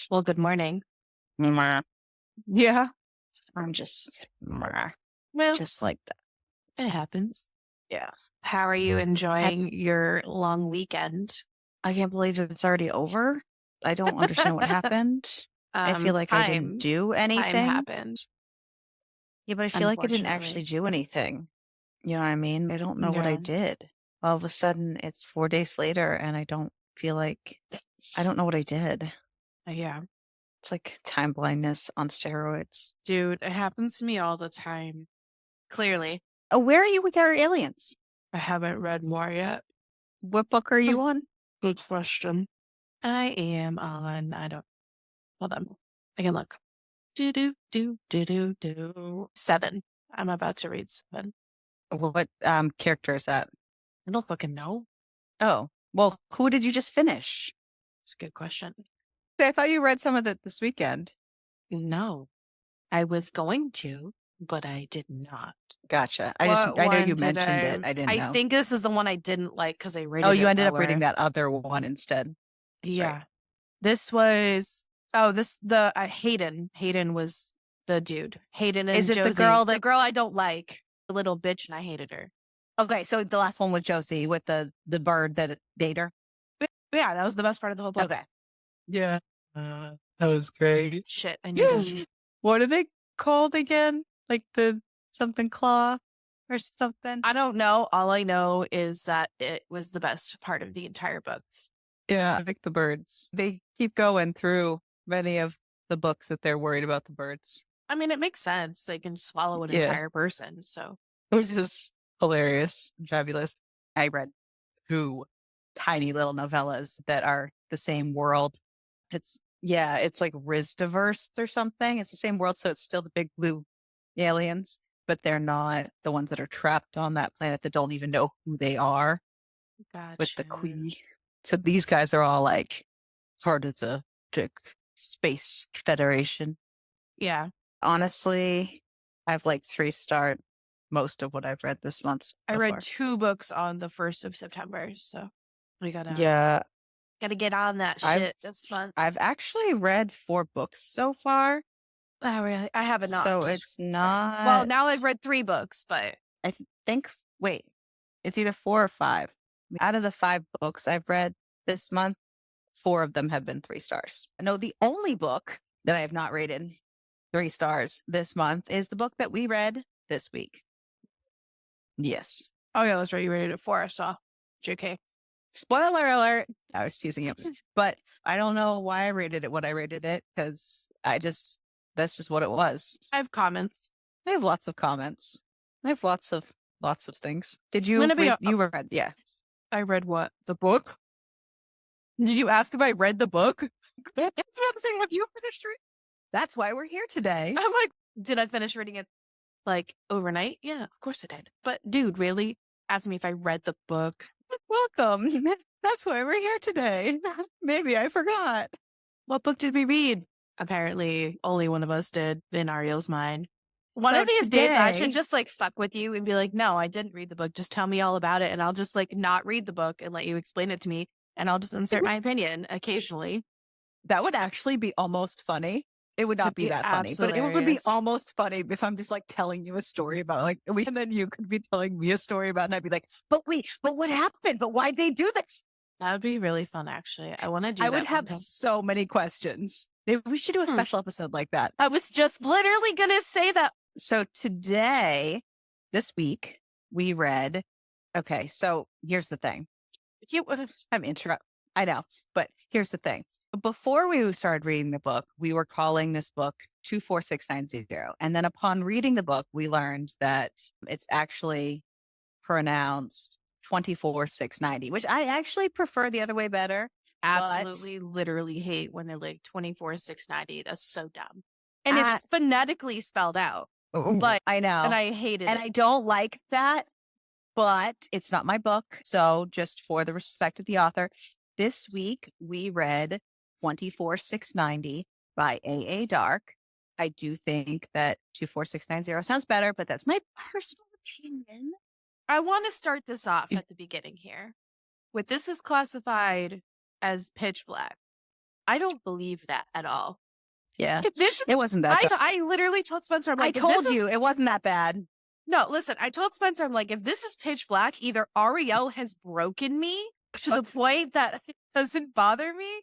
Well, good morning. Meh. Yeah. I'm just meh. Well, Just like that. it happens. Yeah. How are you I, enjoying your long weekend? I can't believe it's already over. I don't understand what happened. I feel like I didn't Time. do Time anything. happened, Yeah, but I feel like I didn't actually unfortunately. do anything. You know what I mean? I don't know what I Yeah. did. All of a sudden, it's 4 days later, and I don't feel like I don't know what I did. Yeah. It's like time blindness on steroids. Dude, it happens to me all the time. Clearly, Oh, where are you with our aliens? I haven't read more yet. What book are you on? Good question. I am on, I don't, hold on. I can look. Do. 7. I'm about to read 7. What character is that? I don't fucking know. Oh, well, who did you just finish? It's a good question. I thought you read some of it this weekend. No. I was going to, but I did not. Gotcha. What I know one you did mentioned I? it. I didn't I know. think this is the one I didn't like because I Oh, rated you it ended up reading lower. that other one instead. That's right. Yeah. This was the Hayden. Hayden was the dude. Hayden and Is it the Josie. girl The that? girl I don't like. The little bitch and I hated her. Okay, so the last one with Josie with the bird that dated her. But yeah, that was the best part of the whole book. Okay. Yeah, that was great. Shit, I need Yeah. to. What are they called again? Like the something claw or something? I don't know. All I know is that it was the best part of the entire book. Yeah, I like the birds. They keep going through many of the books that they're worried about the birds. I mean, it makes sense. They can swallow an Yeah, entire person. So which is hilarious and fabulous. I read two tiny little novellas that are the same world. It's like Riz diverse or something. It's the same world, so it's still the big blue aliens, but they're not the ones that are trapped on that planet that don't even know who they are with the gotcha. Queen. So these guys are all like part of the Space Federation. Yeah. Honestly, I've like 3-starred most of what I've read this month I so read far. 2 books on the 1st of September, so we gotta Yeah, gotta get on that I've shit this month. I've actually read 4 books so far, Oh, really? I have so not. it's Well, not. now I've read 3 books, but I think. Wait, it's either 4 or 5. Out of the 5 books I've read this month, 4 of them have been 3 stars. No, the only book that I have not rated 3 stars this month is the book that we read this week. Yes. oh yeah, that's right. You rated it 4. I saw. JK. Spoiler alert. I was teasing you, but I don't know why I rated it what I rated it because that's just what it was. I have comments. I have lots of comments. I have lots of things. Did I'm you gonna be. read? You read? Yeah. I read what? The book? Did you ask if I read the book? That's what I'm saying. Have you finished reading? That's why we're here today. I'm like, did I finish reading it like overnight? Yeah, of course I did. But dude, really? Ask me if I read the book. Welcome. That's why we're here today. Maybe I forgot. What book did we read? Apparently, only one of us did in Ariel's mind. One So of these days, I should today, just like fuck with you and be like, no, I didn't read the book. Just tell me all about it. And I'll just like not read the book and let you explain it to me. And I'll just insert my opinion occasionally. that would actually be almost funny. It would not It'd be be that funny, but it would be hilarious. almost funny if I'm just like telling you a story about and then you could be telling me a story about, and I'd be like, but wait, but what happened? But why'd they do this? That would be really fun, actually. I want to do I would that one have time. so many questions. We should do a Hmm. special episode like that. I was just literally going to say that. So this week, we read. Okay, so here's the thing. You, I'm interrupt. I know, but here's the thing. Before we started reading the book, we were calling this book 24690. And then upon reading the book, we learned that it's actually pronounced 24690, which I actually prefer the other way better. absolutely literally hate when they're like 24,690. That's so dumb. And it's phonetically spelled out. But I know. and I hated and it. I don't like that, but it's not my book. So just for the respect of the author, this week we read 24690 by A.A. Dark. I do think that 24690 sounds better, but that's my personal opinion. I want to start this off at the beginning here. With this is classified as pitch black. I don't believe that at all. Yeah, If this it is, wasn't that bad. I literally told Spencer, I'm I like, if this told you is, it wasn't that bad. no, listen, I told Spencer, I'm like, if this is pitch black, either Ariel has broken me to the point that it doesn't bother me,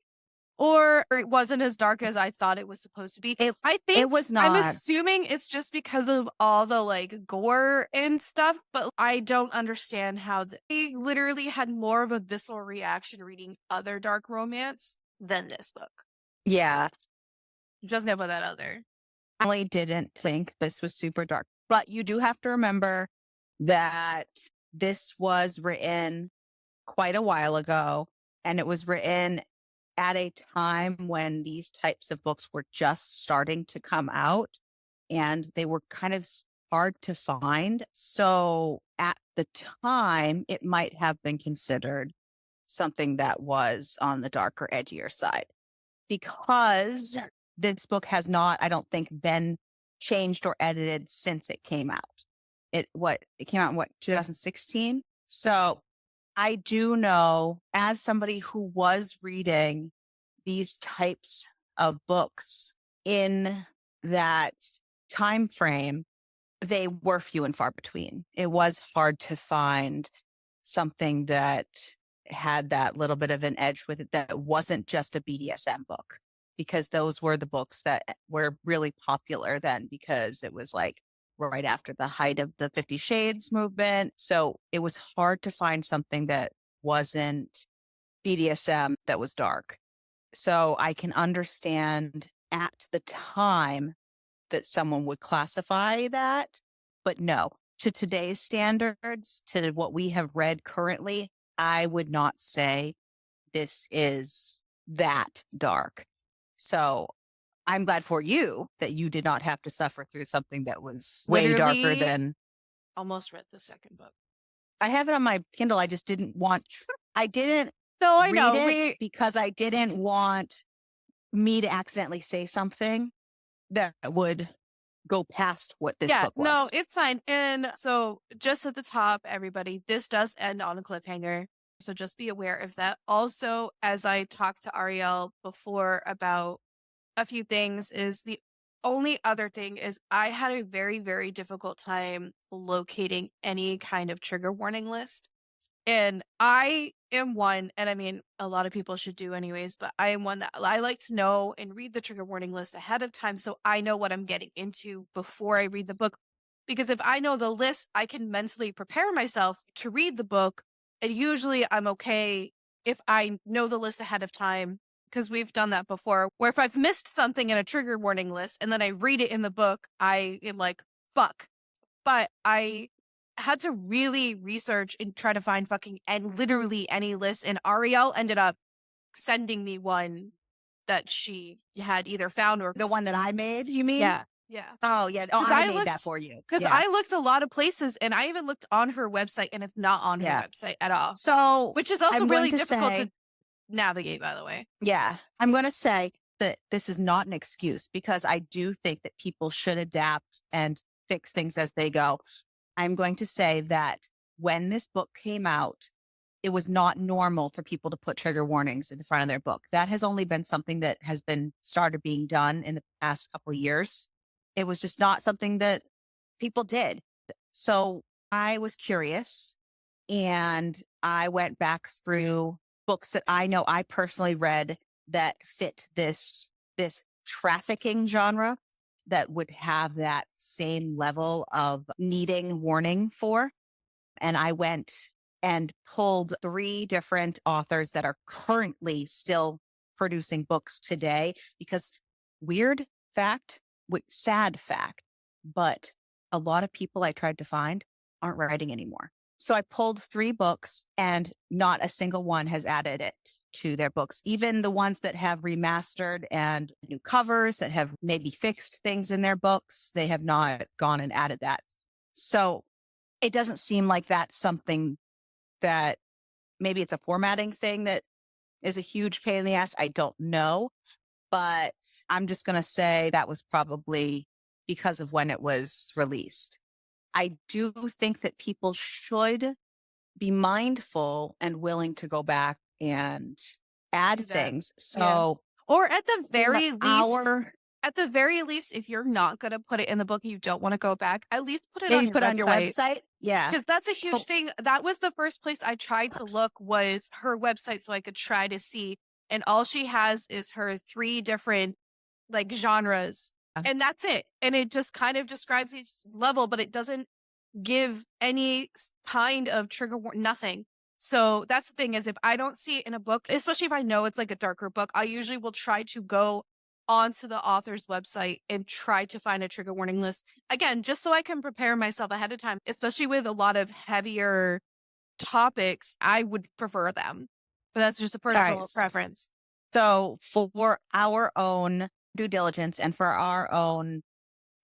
or it wasn't as dark as I thought it was supposed to be. I It think was I'm not. assuming it's just because of all the like gore and stuff, but I don't understand how they literally had more of a visceral reaction reading other dark romance than this book. Yeah, Just gonna put that out there. I really didn't think this was super dark. But you do have to remember that this was written quite a while ago, and it was written at a time when these types of books were just starting to come out, and they were kind of hard to find. So at the time, it might have been considered something that was on the darker, edgier side, because this book has not, I don't think, been changed or edited since it came out. It came out in 2016. So I do know, as somebody who was reading these types of books in that time frame, they were few and far between. It was hard to find something that had that little bit of an edge with it that wasn't just a BDSM book, because those were the books that were really popular then, because it was like right after the height of the 50 Shades movement. So it was hard to find something that wasn't BDSM that was dark. So I can understand at the time that someone would classify that, but no, to today's standards, to what we have read currently, I would not say this is that dark. So I'm glad for you that you did not have to suffer through something that was way darker Literally than. almost read the second book. I have it on my Kindle. I just didn't want, I didn't No, I read know. it because I didn't want me to accidentally say something that would go past what this book was. No, it's fine. And so just at the top, everybody, this does end on a cliffhanger. So just be aware of that. Also, as I talked to Ariel before about a few things, is the only other thing is I had a very, very difficult time locating any kind of trigger warning list. And I am one, and I mean, a lot of people should do anyways, but I am one that I like to know and read the trigger warning list ahead of time so I know what I'm getting into before I read the book. Because if I know the list, I can mentally prepare myself to read the book. And usually I'm okay if I know the list ahead of time, because we've done that before, where if I've missed something in a trigger warning list and then I read it in the book, I am like, fuck. But I had to really research and try to find and literally any list. And Ariel ended up sending me one that she had either found or The one that I made, you mean? yeah, yeah. Oh, yeah. Oh, 'Cause I I made that looked- for you. Because Yeah. I looked a lot of places, and I even looked on her website, and it's not on her Yeah. website at all. So, Which is also I'm really going to difficult say, to navigate, by the way. yeah, I'm going to say that this is not an excuse, because I do think that people should adapt and fix things as they go. I'm going to say that when this book came out, it was not normal for people to put trigger warnings in the front of their book. That has only been something that has been started being done in the past couple of years. It was just not something that people did. So I was curious, and I went back through books that I know I personally read that fit this trafficking genre, that would have that same level of needing warning for. And I went and pulled 3 different authors that are currently still producing books today, because weird fact, sad fact, but a lot of people I tried to find aren't writing anymore. So I pulled 3 books, and not a single one has added it to their books. Even the ones that have remastered and new covers, that have maybe fixed things in their books, they have not gone and added that. So it doesn't seem like that's something that, maybe it's a formatting thing that is a huge pain in the ass. I don't know. But I'm just going to say that was probably because of when it was released. I do think that people should be mindful and willing to go back and add Do that. things. Yeah. So Or at the in very least, our at the very least, if you're not going to put it in the book and you don't want to go back, at least put it on maybe your put on your website. website. Yeah. Because that's a huge Oh, thing. That was the first place I tried to look was her website so I could try to see. And all she has is her 3 different like genres. And that's it. And it just kind of describes each level, but it doesn't give any kind of trigger warning, nothing. So that's the thing is if I don't see it in a book, especially if I know it's like a darker book, I usually will try to go onto the author's website and try to find a trigger warning list. Again, just so I can prepare myself ahead of time, especially with a lot of heavier topics, I would prefer them. But that's just a personal preference. So for our own due diligence and for our own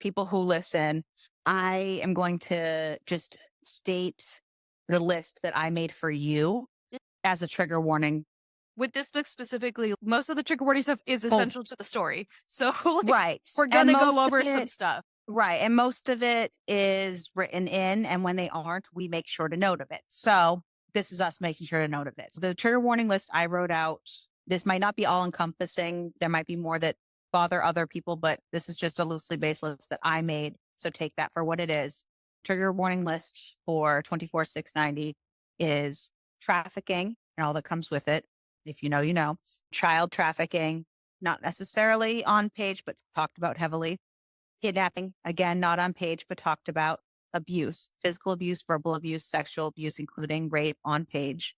people who listen, I am going to just state the list that I made for you as a trigger warning. With this book specifically, most of the trigger warning stuff is essential to the story. So like, Right. we're going to go over some stuff. Right. And most of it is written in. And when they aren't, we make sure to note of it. So this is us making sure to note of it. So the trigger warning list I wrote out, this might not be all encompassing. There might be more that bother other people, but this is just a loosely based list that I made. So take that for what it is. Trigger warning list for 24,690 is trafficking and all that comes with it. If you know, you know. Child trafficking, not necessarily on page, but talked about heavily. Kidnapping, again, not on page, but talked about. Abuse, physical abuse, verbal abuse, sexual abuse, including rape on page,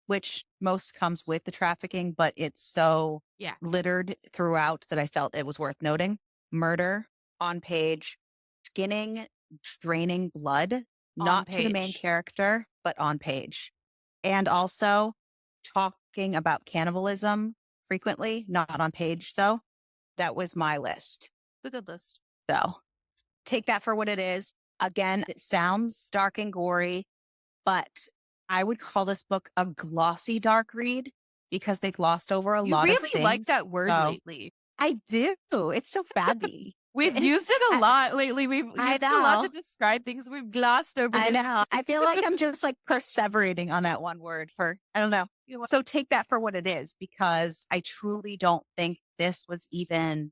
which most comes with the trafficking, but it's so littered throughout that I felt it was worth noting. Murder on page, skinning, draining blood, not to the main character, but on page. And also talking about cannibalism frequently, not on page though. That was my list. It's a good list. So take that for what it is. Again, it sounds dark and gory, but I would call this book a glossy dark read because they glossed over a lot of things. You really like that word lately. I do. It's so fabby. We've used it a lot lately. We've used it a lot to describe things. We've glossed over. I know. I feel like I'm just like perseverating on that one word for, I don't know. So take that for what it is, because I truly don't think this was even,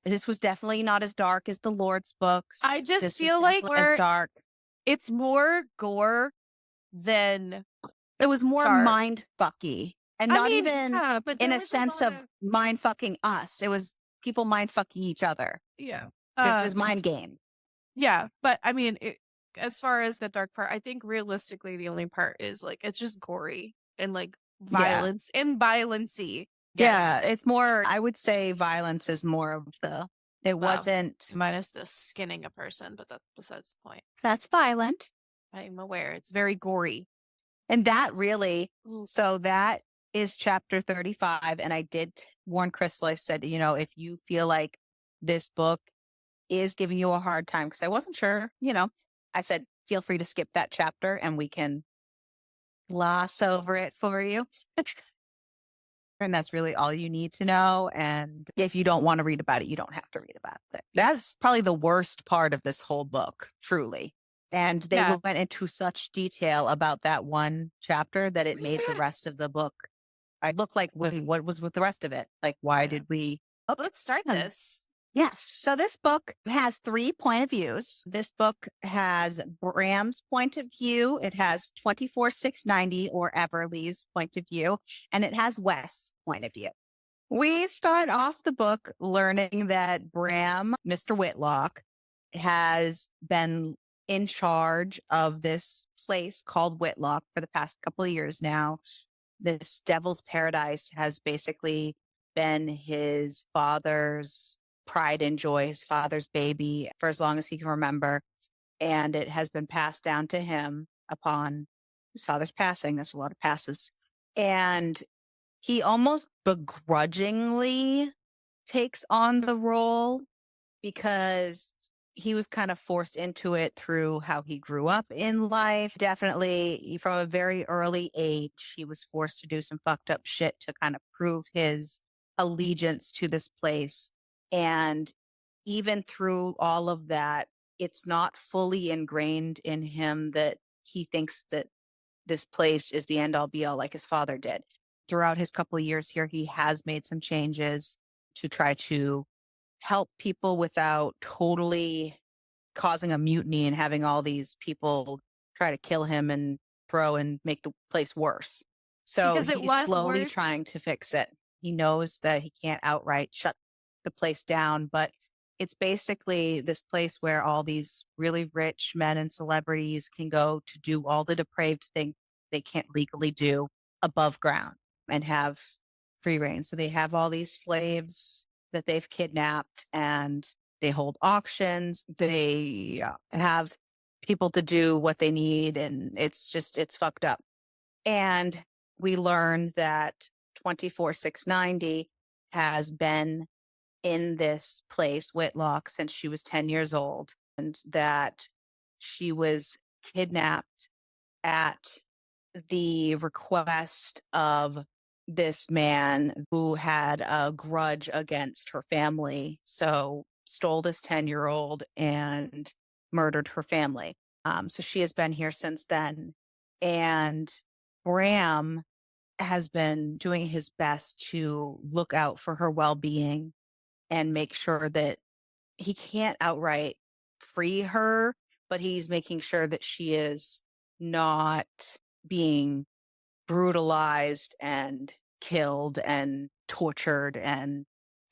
this was definitely not as dark as the Lord's books. I just feel like as dark. It's more gore than. It was more mind fucky. And not even but in a sense of mind fucking us. It was people mind fucking each other. Yeah. It was mind game. Yeah. But I mean, as far as the dark part, I think realistically, the only part is like, it's just gory and like violence and violency. Yes. Yeah. It's more, I would say violence is more of it wasn't. Minus the skinning a person, but that's besides the point. That's violent. I'm aware. It's very gory. And that really, so that is chapter 35. And I did warn Crystal, I said, you know, if you feel like this book is giving you a hard time, because I wasn't sure, you know, I said, feel free to skip that chapter and we can gloss over it for you. And that's really all you need to know. And if you don't want to read about it, you don't have to read about it. That's probably the worst part of this whole book, truly. And they went into such detail about that one chapter that it made the rest of the book. I look like, what was with the rest of it? Like, why did we? So let's start this. Yes. So this book has 3 point of views. This book has Bram's point of view. It has 24,690 or Everly's point of view, and it has Wes's point of view. We start off the book learning that Bram, Mr. Whitlock, has been in charge of this place called Whitlock for the past couple of years now. This Devil's Paradise has basically been his father's pride and joy, his father's baby for as long as he can remember. And it has been passed down to him upon his father's passing. That's a lot of passes. And he almost begrudgingly takes on the role because he was kind of forced into it through how he grew up in life. Definitely from a very early age, he was forced to do some fucked up shit to kind of prove his allegiance to this place. And even through all of that, it's not fully ingrained in him that he thinks that this place is the end all be all like his father did. Throughout his couple of years here, he has made some changes. to try to help people without totally causing a mutiny and having all these people try to kill him and throw and make the place worse. So Because it he's was slowly worse. trying to fix it. He knows that he can't outright shut the place down, but it's basically this place where all these really rich men and celebrities can go to do all the depraved things they can't legally do above ground and have free reign. So they have all these slaves that they've kidnapped and they hold auctions. They have people to do what they need. And it's fucked up. And we learned that 24690 has been in this place, Whitlock, since she was 10 years old, and that she was kidnapped at the request of this man who had a grudge against her family. So stole this 10-year-old and murdered her family. So she has been here since then. And Bram has been doing his best to look out for her well-being and make sure that he can't outright free her, but he's making sure that she is not being brutalized and killed and tortured and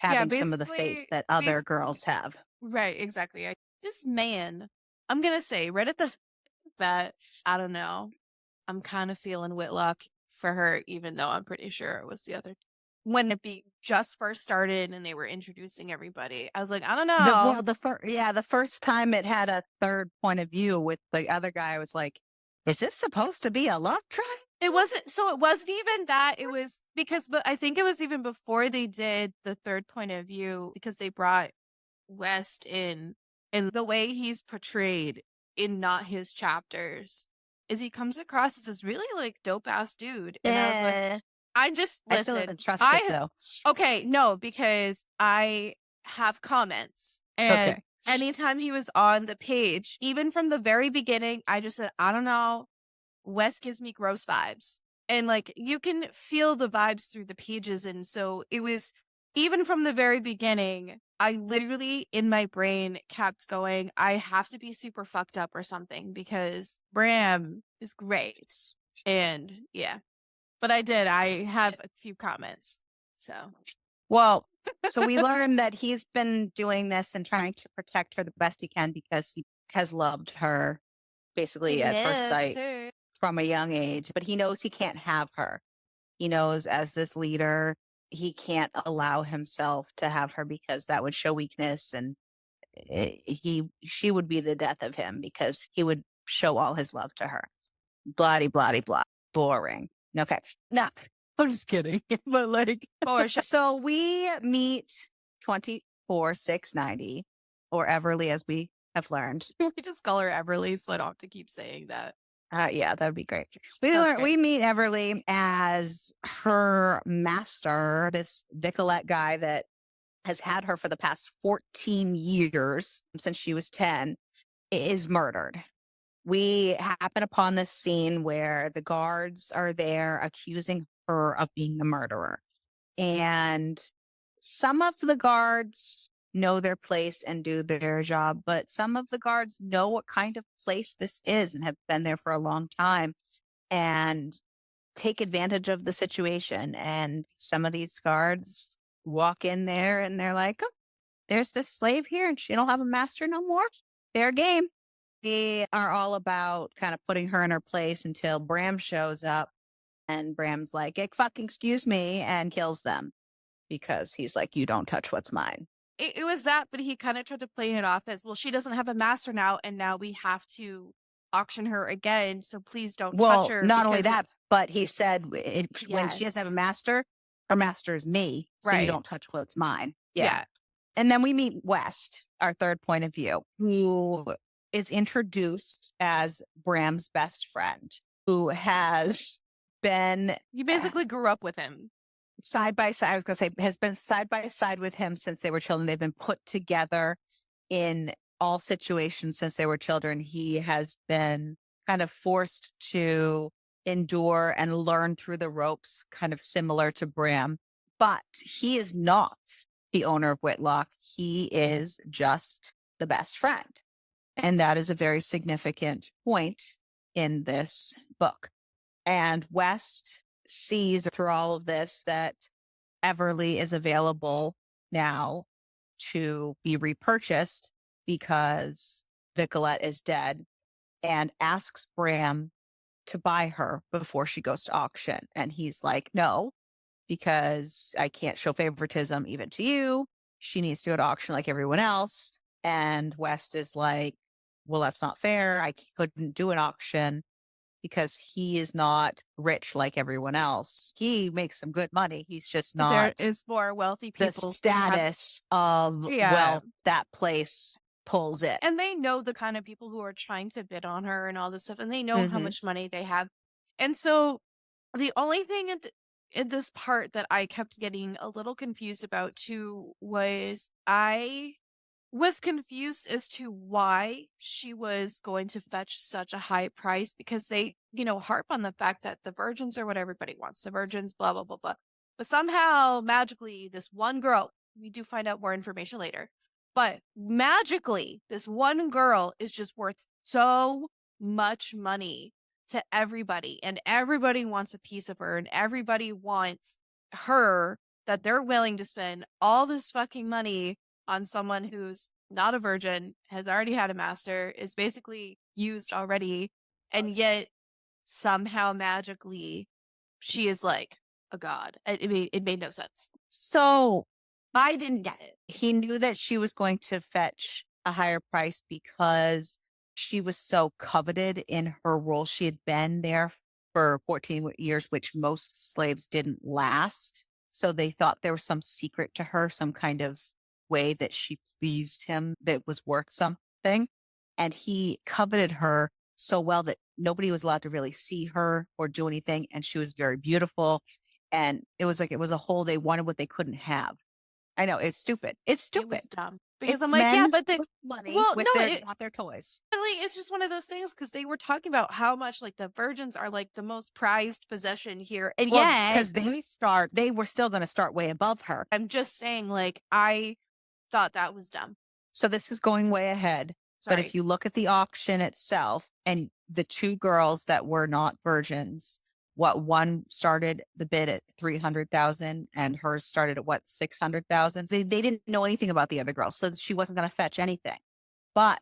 Yeah, having some of the fates basically, that other girls have. right, exactly. This man, I'm gonna say right at the bat, I don't know. I'm kind of feeling Whitlock for her, even though I'm pretty sure it was the other. When it be just first started and they were introducing everybody, I was like, I don't know. The first time it had a third point of view with the other guy, I was like, is this supposed to be a love triangle? It wasn't, so it wasn't even that. It was because, but I think it was even before they did the third point of view because they brought West in, and the way he's portrayed in not his chapters is he comes across as this really like dope ass dude. And I was like, Eh, I just I still listen. didn't trust it I though. Okay, no, because I have comments. And Okay. anytime he was on the page, even from the very beginning, I just said, I don't know. Wes gives me gross vibes. And like you can feel the vibes through the pages. And so it was even from the very beginning, I literally in my brain kept going, I have to be super fucked up or something because Bram is great. And yeah. But I did. I have a few comments. So Well, so we learned that he's been doing this and trying to protect her the best he can because he has loved her basically at first sight from a young age, but he knows he can't have her. He knows as this leader, he can't allow himself to have her because that would show weakness and she would be the death of him because he would show all his love to her. Bloody, bloody, blah. Boring. Okay. No, I'm just kidding. But like, for sure. so we meet 24690 or Everly, as we have learned. We just call her Everly, so I don't have to keep saying that. Yeah, that would be great. That's great. We meet Everly as her master, this Nicolette guy that has had her for the past 14 years since she was 10, is murdered. We happen upon this scene where the guards are there accusing her of being the murderer. And some of the guards know their place and do their job, but some of the guards know what kind of place this is and have been there for a long time and take advantage of the situation. And some of these guards walk in there and they're like, oh, there's this slave here and she don't have a master no more. Fair game. They are all about kind of putting her in her place until Bram shows up and Bram's like, fucking excuse me, and kills them because he's like, you don't touch what's mine. It was that, but he kind of tried to play it off as, well, she doesn't have a master now, and now we have to auction her again, so please don't touch her. Not only that, but he said when she doesn't have a Yes. master, her master is me, so you Right. don't touch what's mine. Yeah. And then we meet West, our third point of view, who is introduced as Bram's best friend, who has been You basically grew up with him. side by side. I was going to say has been side by side with him since they were children. They've been put together in all situations since they were children. He has been kind of forced to endure and learn through the ropes, kind of similar to Bram, but he is not the owner of Whitlock. He is just the best friend. And that is a very significant point in this book. And West sees through all of this that Everly is available now to be repurchased because Nicolette is dead, and asks Bram to buy her before she goes to auction. And he's like, no, because I can't show favoritism even to you. She needs to go to auction like everyone else. And West is like, well, that's not fair. I couldn't do an auction because he is not rich like everyone else. He makes some good money. He's just There not is more wealthy the people who have, status of yeah. wealth that place pulls it. And they know the kind of people who are trying to bid on her and all this stuff, and they know how much money they have. And so the only thing in this part that I kept getting a little confused about too was I was confused as to why she was going to fetch such a high price, because they, harp on the fact that the virgins are what everybody wants. The virgins, blah, blah, blah, blah. But somehow, magically, this one girl, we do find out more information later, but magically, this one girl is just worth so much money to everybody, and everybody wants a piece of her, and everybody wants her, that they're willing to spend all this fucking money on someone who's not a virgin, has already had a master, is basically used already, and yet somehow magically she is like a god. It made no sense. So I didn't get it. he knew that she was going to fetch a higher price because she was so coveted in her role. She had been there for 14 years, which most slaves didn't last. So they thought there was some secret to her, some kind of way that she pleased him that was worth something. And he coveted her so well that nobody was allowed to really see her or do anything. And she was very beautiful. And it was like, it was a whole, they wanted what they couldn't have. I know, it's stupid. It's It stupid. was dumb. Because It's I'm like, yeah, men but with money well, with no, their, not their toys. really, it's just one of those things, because they were talking about how much like the virgins are like the most prized possession here. And Well, yeah, because they were still going to start way above her. I'm just saying, like, I thought that was dumb. So this is going way ahead. Sorry. But if you look at the auction itself and the two girls that were not virgins, what one started the bid at 300,000 and hers started at what, 600,000. They didn't know anything about the other girl, so she wasn't going to fetch anything. But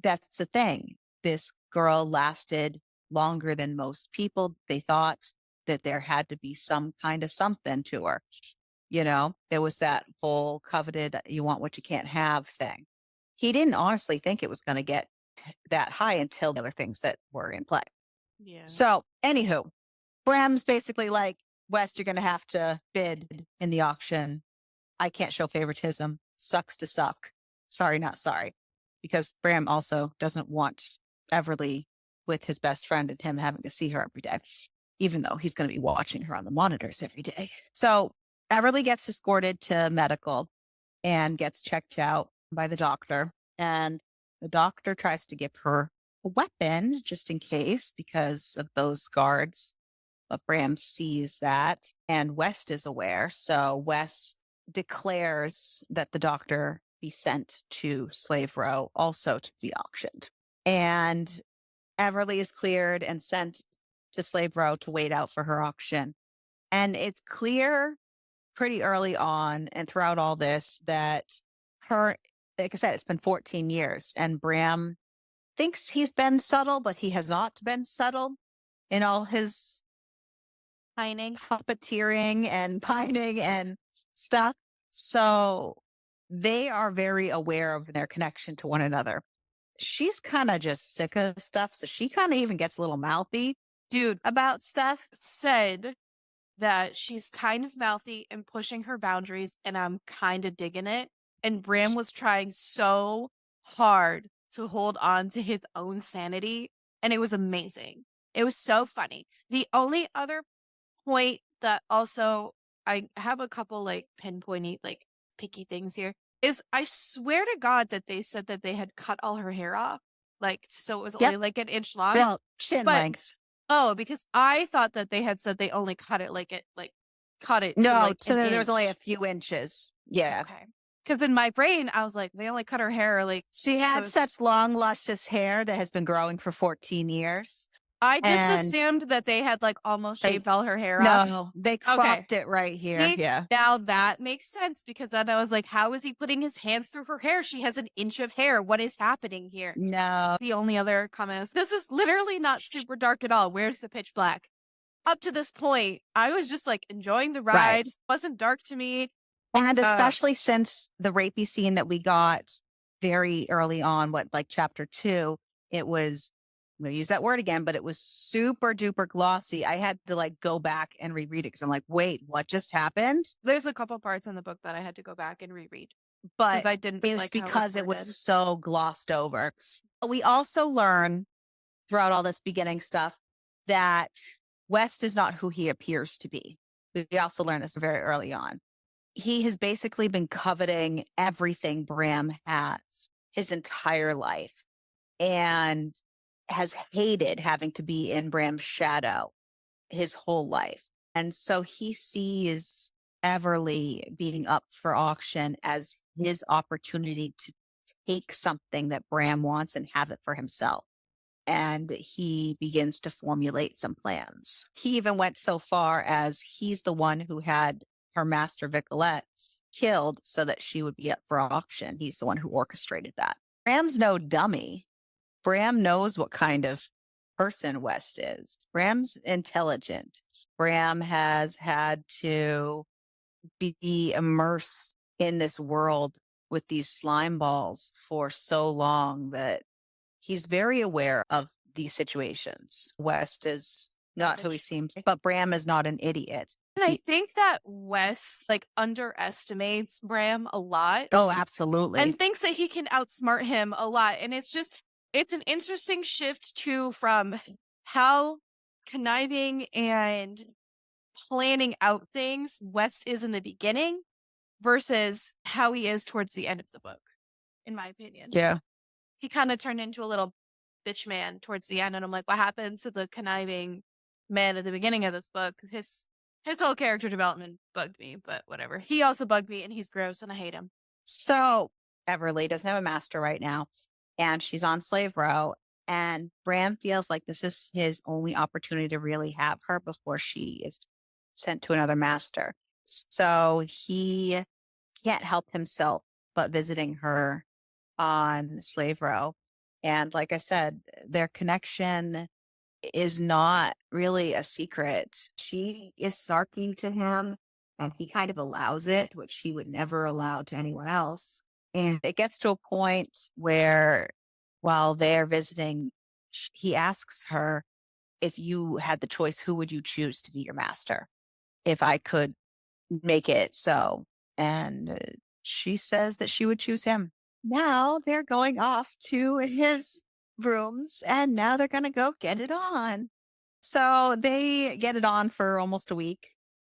that's the thing. This girl lasted longer than most people. They thought that there had to be some kind of something to her. There was that whole coveted, you want what you can't have thing. He didn't honestly think it was going to get that high until the other things that were in play. Yeah. So, anywho, Bram's basically like, West, you're going to have to bid in the auction. I can't show favoritism. Sucks to suck. Sorry, not sorry. Because Bram also doesn't want Everly with his best friend and him having to see her every day, even though he's going to be watching her on the monitors every day. So Everly gets escorted to medical and gets checked out by the doctor. And the doctor tries to give her a weapon just in case because of those guards. But Bram sees that, and West is aware. So West declares that the doctor be sent to Slave Row also to be auctioned. And Everly is cleared and sent to Slave Row to wait out for her auction. And it's clear pretty early on and throughout all this that her, like I said, it's been 14 years, and Bram thinks he's been subtle, but he has not been subtle in all his puppeteering and pining and stuff. So they are very aware of their connection to one another. She's kind of just sick of stuff, so she kind of even gets a little mouthy, dude, about stuff. Said that she's kind of mouthy and pushing her boundaries, and I'm kind of digging it. And Bram was trying so hard to hold on to his own sanity, and it was amazing. It was so funny. The only other point that also I have a couple like pinpointy, like picky things here is I swear to God that they said that they had cut all her hair off. Like, so it was only like an inch long. Well, chin length. Oh, because I thought that they had said they only cut it cut it. No, to, like, so an there was only a inch. few inches. Yeah. Okay. Because in my brain, I was like, they only cut her hair like She so. had such long, luscious hair that has been growing for 14 years. I just And assumed that they had like almost they, shaved all her hair off. no, they Okay. cropped it right here. See, Yeah. now that makes sense because then I was like, how is he putting his hands through her hair? She has an inch of hair. What is happening here? No. The only other comment is this is literally not super dark at all. Where's the pitch black? Up to this point, I was just like enjoying the ride. Right. Wasn't dark to me. And especially since the rapey scene that we got very early on, like chapter 2, it was, I'm going to use that word again, but it was super duper glossy. I had to like go back and reread it because I'm like, wait, what just happened? There's a couple parts in the book that I had to go back and reread But because I didn't it was like how because it was worded. so glossed over. We also learn throughout all this beginning stuff that West is not who he appears to be. We also learn this very early on. He has basically been coveting everything Bram has his entire life and has hated having to be in Bram's shadow his whole life. And so he sees Everly being up for auction as his opportunity to take something that Bram wants and have it for himself. And he begins to formulate some plans. He even went so far as he's the one who had her master Vicolette killed so that she would be up for auction. He's the one who orchestrated that. Bram's no dummy. Bram knows what kind of person West is. Bram's intelligent. Bram has had to be immersed in this world with these slime balls for so long that he's very aware of these situations. West is not who he seems, but Bram is not an idiot. And I think that Wes like underestimates Bram a lot. Oh, absolutely. And thinks that he can outsmart him a lot. And it's an interesting shift too from how conniving and planning out things West is in the beginning versus how he is towards the end of the book, in my opinion. Yeah. He kind of turned into a little bitch man towards the end. And I'm like, what happened to the conniving man at the beginning of this book? His whole character development bugged me, but whatever. He also bugged me and he's gross and I hate him. So Everly doesn't have a master right now, and she's on Slave Row. And Bram feels like this is his only opportunity to really have her before she is sent to another master. So he can't help himself but visiting her on Slave Row. And like I said, their connection is not really a secret. She is snarky to him and he kind of allows it, which he would never allow to anyone else. And it gets to a point where while they're visiting, he asks her, if you had the choice, who would you choose to be your master? If I could make it so. And she says that she would choose him. Now they're going off to his rooms and now they're going to go get it on. So they get it on for almost a week,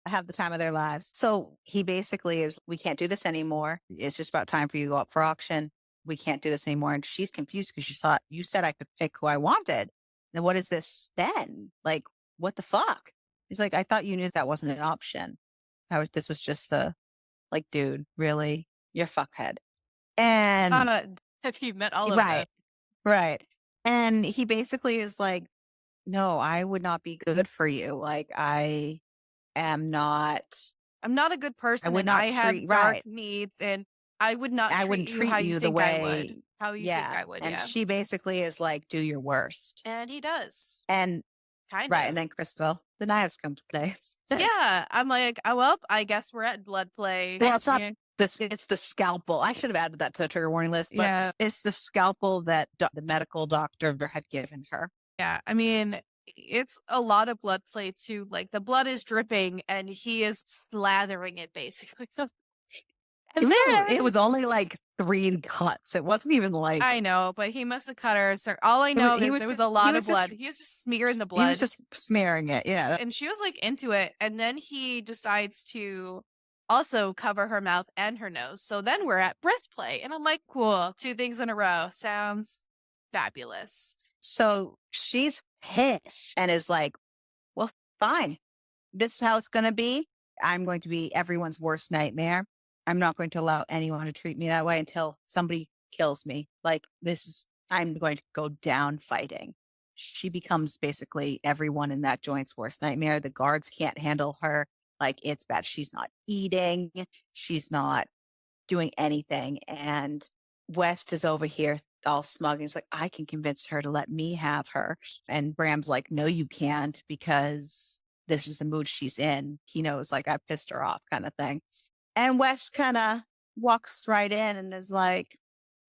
have the time of their lives. So he basically is, we can't do this anymore. It's just about time for you to go up for auction. We can't do this anymore. And she's confused because she thought, you said I could pick who I wanted. Then what is this then? Like, what the fuck? He's like, I thought you knew that wasn't an option. This was just like, dude, really? You're fuckhead. And Have you met all of right, right. And he basically is like, no, I would not be good for you. Like, I am not. I'm not a good person. would and not I have treat- dark right. needs, and I would not. I wouldn't you treat how you you the think I would. way. How you Yeah. think I would. And Yeah. she basically is like, do your worst. And he does. And Kind right. of. And then Crystal, the knives come to play. Yeah. I'm like, oh, well, I guess we're at blood play. Well, it's not Yeah. it's the scalpel. I should have added that to the trigger warning list, but Yeah. it's the scalpel that the medical doctor had given her. Yeah. I mean, it's a lot of blood play too. Like the blood is dripping and he is slathering it basically. And then It was only like 3 cuts. It wasn't even like I know, but he must have cut her. So all I know is there was a lot of blood. He was just smearing the blood. He was just smearing it. Yeah. And she was like into it. And then he decides to also cover her mouth and her nose. So then we're at breath play. And I'm like, cool. 2 things in a row. Sounds fabulous. So she's pissed and is like, well, fine. This is how it's going to be. I'm going to be everyone's worst nightmare. I'm not going to allow anyone to treat me that way until somebody kills me. Like, I'm going to go down fighting. She becomes basically everyone in that joint's worst nightmare. The guards can't handle her. Like, it's bad. She's not eating. She's not doing anything. And West is over here all smug. And he's like, I can convince her to let me have her. And Bram's like, no, you can't, because this is the mood she's in. He knows, like, I pissed her off, kind of thing. And West kind of walks right in and is like,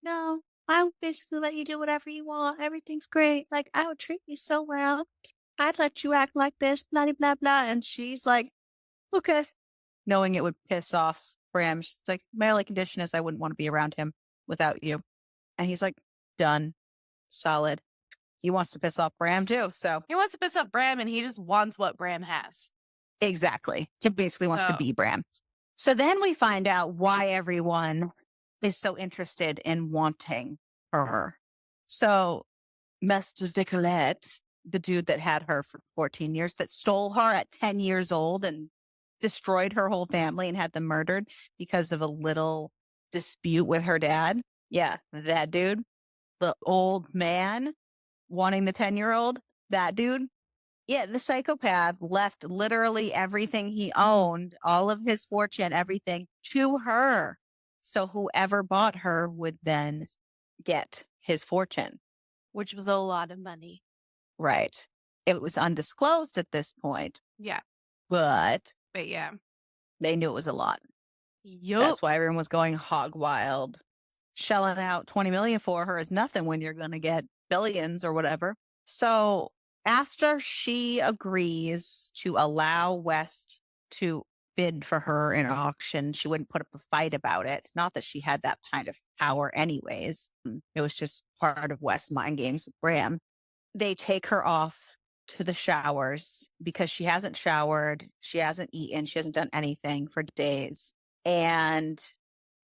no, I'll basically let you do whatever you want. Everything's great. Like, I would treat you so well. I'd let you act like this, blah, blah, blah. And she's like, okay. Knowing it would piss off Bram, she's like, my only condition is I wouldn't want to be around him without you. And he's like, done. Solid. He wants to piss off Bram too. So He wants to piss off Bram, and he just wants what Bram has. exactly. He basically wants to be Bram. So then we find out why everyone is so interested in wanting her. So Master Vicolette, the dude that had her for 14 years, that stole her at 10 years old and destroyed her whole family and had them murdered because of a little dispute with her dad. Yeah, that dude. The old man wanting the 10-year-old, that dude. Yeah, the psychopath left literally everything he owned, all of his fortune, everything to her. So whoever bought her would then get his fortune. Which was a lot of money. Right. It was undisclosed at this point. Yeah. But yeah. They knew it was a lot. Yup. That's why everyone was going hog wild. Shelling out $20 million for her is nothing when you're going to get billions or whatever. So after she agrees to allow West to bid for her in an auction, she wouldn't put up a fight about it. Not that she had that kind of power anyways. It was just part of West's mind games with Bram. They take her off to the showers because she hasn't showered, she hasn't eaten, she hasn't done anything for days. And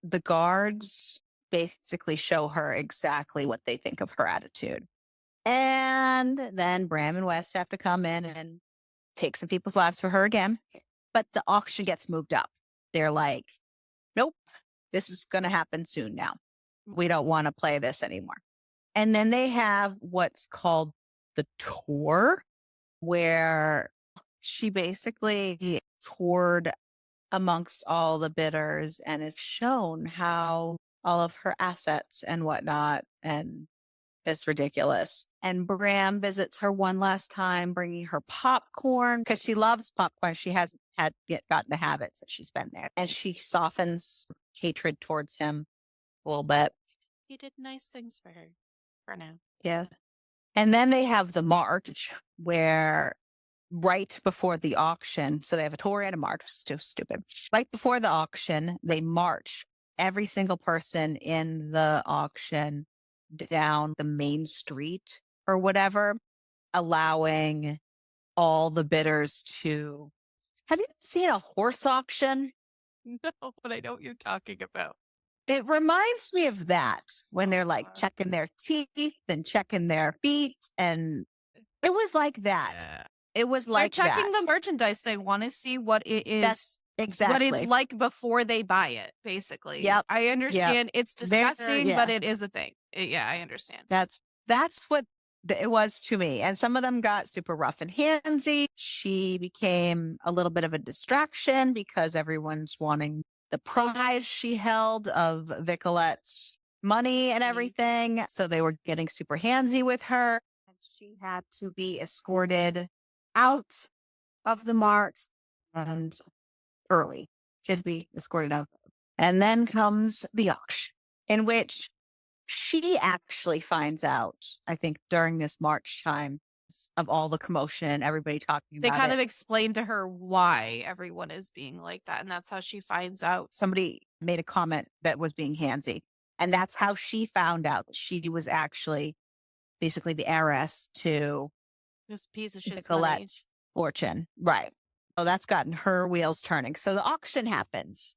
the guards basically show her exactly what they think of her attitude. And then Bram and West have to come in and take some people's lives for her again. But the auction gets moved up. They're like, nope, this is going to happen soon now. We don't want to play this anymore. And then they have what's called the tour, where she basically toured amongst all the bidders and is shown how all of her assets and whatnot, and it's ridiculous. And Bram visits her one last time, bringing her popcorn because she loves popcorn. She hasn't gotten to have it since she's been there, and she softens hatred towards him a little bit. He did nice things for her for now. Yeah. And then they have the march where right before the auction, so they have a tour and a march, so stupid. Right before the auction, they march every single person in the auction down the main street or whatever, allowing all the bidders to. Have you seen a horse auction? No, but I know what you're talking about. It reminds me of that when they're like checking their teeth and checking their feet. And it was like that. Yeah. It was like they're checking that. the merchandise. They want to see what it is. That's exactly what it's like before they buy it, basically. Yep. I understand it's disgusting, yeah. but it is a thing. Yeah, I understand. That's what it was to me. And some of them got super rough and handsy. She became a little bit of a distraction because everyone's wanting the prize she held of Vicolette's money and everything. So they were getting super handsy with her. And she had to be escorted out of the mart and early. She had to be escorted out. And then comes the auction, in which she actually finds out, I think, during this March time of all the commotion, everybody talking about it. They kind of explain to her why everyone is being like that. And that's how she finds out. Somebody made a comment that was being handsy. And that's how she found out that she was actually basically the heiress to this piece of shit Vicolette's fortune. Right. So that's gotten her wheels turning. So the auction happens.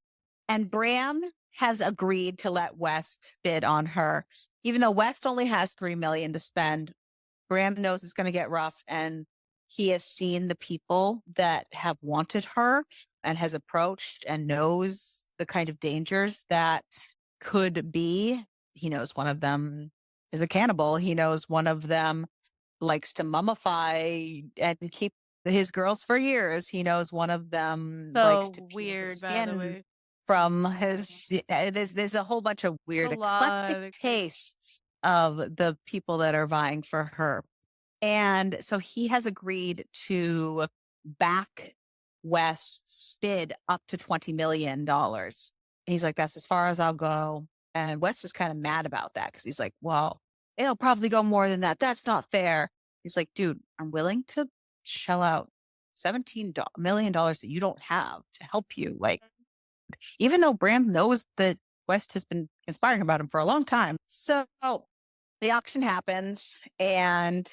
And Bram has agreed to let West bid on her, even though West only has $3 million to spend. Bram knows it's going to get rough, and he has seen the people that have wanted her and has approached and knows the kind of dangers that could be. He knows one of them is a cannibal. He knows one of them likes to mummify and keep his girls for years. He knows one of them likes to So peel the weird, by the skin way. from his. There's a whole bunch of It's a weird lot eclectic of crazy. tastes of the people that are vying for her. And so he has agreed to back West's bid up to $20 million. He's like, that's as far as I'll go. And West is kind of mad about that because he's like, well, it'll probably go more than that. That's not fair. He's like, dude, I'm willing to shell out $17 million that you don't have to help you. Like, even though Bram knows that West has been conspiring about him for a long time. So the auction happens and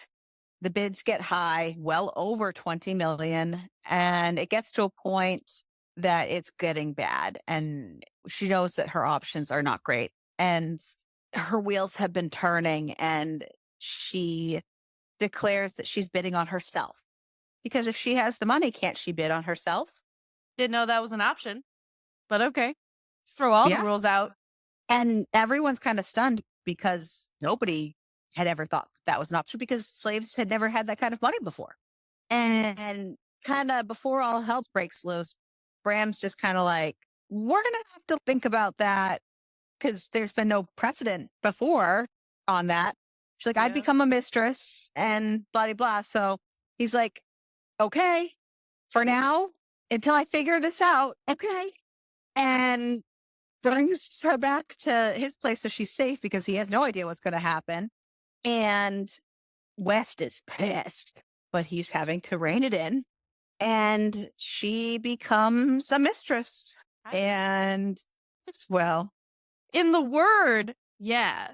the bids get high, well over 20 million. And it gets to a point that it's getting bad. And she knows that her options are not great. And her wheels have been turning. And she declares that she's bidding on herself. Because if she has the money, can't she bid on herself? Didn't know that was an option, but okay. Throw all the Yeah. rules out. And everyone's kind of stunned because nobody had ever thought that was an option because slaves had never had that kind of money before. And kind of before all hell breaks loose, Bram's just kind of like, we're going to have to think about that because there's been no precedent before on that. She's like, I'd Yeah. become a mistress and blah, blah, blah. So he's like, okay, for now, until I figure this out. Okay. And brings her back to his place so she's safe because he has no idea what's going to happen. And West is pissed, but he's having to rein it in. And she becomes a mistress. And, well, In the word, yeah.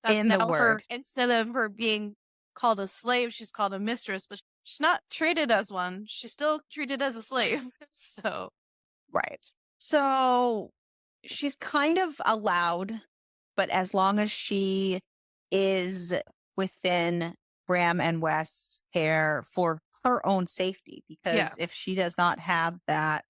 That's in the now her, word. instead of her being called a slave, she's called a mistress, but she's not treated as one. She's still treated as a slave. So, Right. So she's kind of allowed, but as long as she is within Bram and West's care for her own safety, because Yeah. if she does not have that,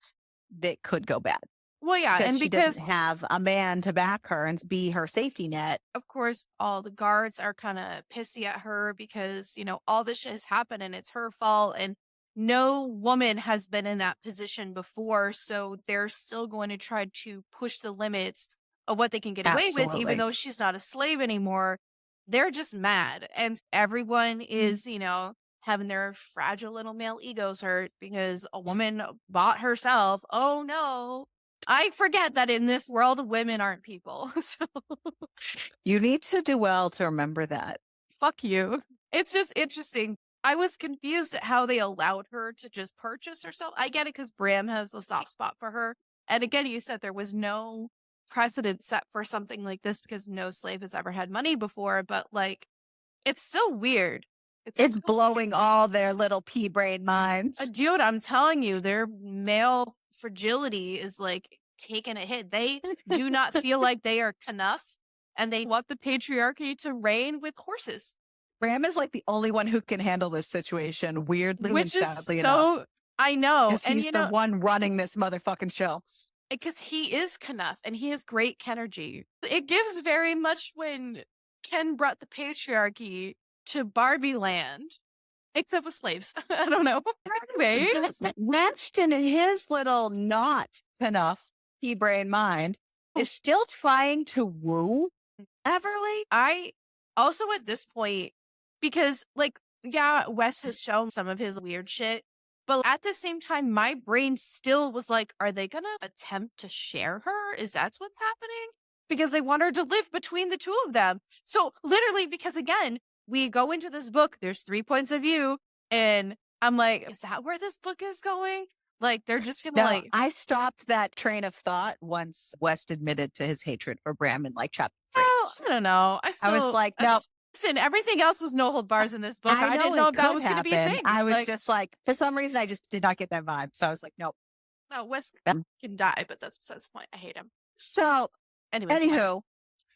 that could go bad. well, yeah. Because And she because, doesn't have a man to back her and be her safety net. of course, all the guards are kind of pissy at her because, all this shit has happened and it's her fault. And no woman has been in that position before. So they're still going to try to push the limits of what they can get away with, Absolutely. even though she's not a slave anymore. They're just mad. And everyone is, having their fragile little male egos hurt because a woman bought herself. Oh no. I forget that in this world, women aren't people. So You need to do well to remember that. fuck you. It's just interesting. I was confused at how they allowed her to just purchase herself. I get it because Bram has a soft spot for her. And again, you said there was no precedent set for something like this because no slave has ever had money before, but like, it's still weird. It's so blowing weird. all their little pea brain minds. Dude, I'm telling you, their male fragility is like taking a hit. They do not feel like they are enough, and they want the patriarchy to reign with horses, Bram is like the only one who can handle this situation, weirdly which and is sadly so. enough. I know, Because and he's the one running this motherfucking show. because he is Knuff and he has great Kenergy. It gives very much when Ken brought the patriarchy to Barbie Land, except with slaves. I don't know. Anyways, Weston in his little not enough pea brain mind is still trying to woo Everly. I also at this point, because like, yeah, Wes has shown some of his weird shit, but at the same time, my brain still was like, are they gonna attempt to share her? Is that what's happening? Because they want her to live between the two of them. So literally, because again, we go into this book, there's 3 points of view, and I'm like, is that where this book is going? Like, they're just gonna No, I stopped that train of thought once West admitted to his hatred for Bram in like chapter 3. well, I don't know. I was like, no. Listen, everything else was no hold bars in this book. I didn't know if that was going to be a thing. I was Like, just like, for some reason, I just did not get that vibe. So I was like, nope. no, Wes Yeah. can die, but that's besides the point. I hate him. So, Anyways, anywho,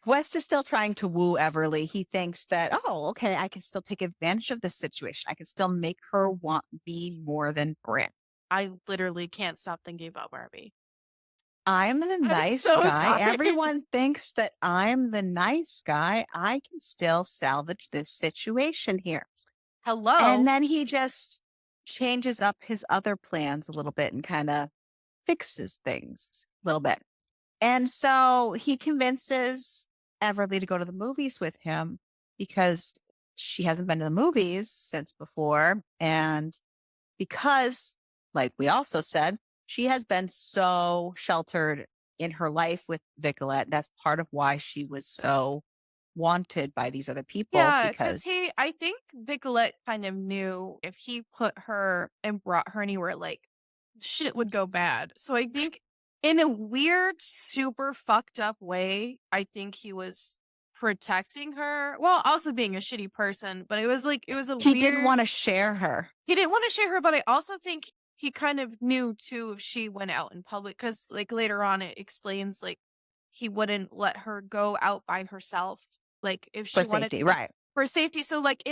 West is still trying to woo Everly. He thinks that, oh, okay, I can still take advantage of this situation. I can still make her want me more than Bram. I literally can't stop thinking about Barbie. I'm the I'm nice so guy. sorry. Everyone thinks that I'm the nice guy. I can still salvage this situation here. And Hello? then he just changes up his other plans a little bit and kind of fixes things a little bit. And so he convinces Everly to go to the movies with him because she hasn't been to the movies since before. And because, like we also said, she has been so sheltered in her life with Nicolette. That's part of why she was so wanted by these other people Yeah, because because I think Nicolette kind of knew if he put her and brought her anywhere, like, shit would go bad. So I think in a weird, super fucked up way, I think he was protecting her while also being a shitty person. But it was like, it was a he didn't weird, want to share her. he didn't want to share her, but I also think he kind of knew too if she went out in public because, like, later on it explains, like, he wouldn't let her go out by herself. Like, if For she wanted, safety, like, right. for safety. So, like,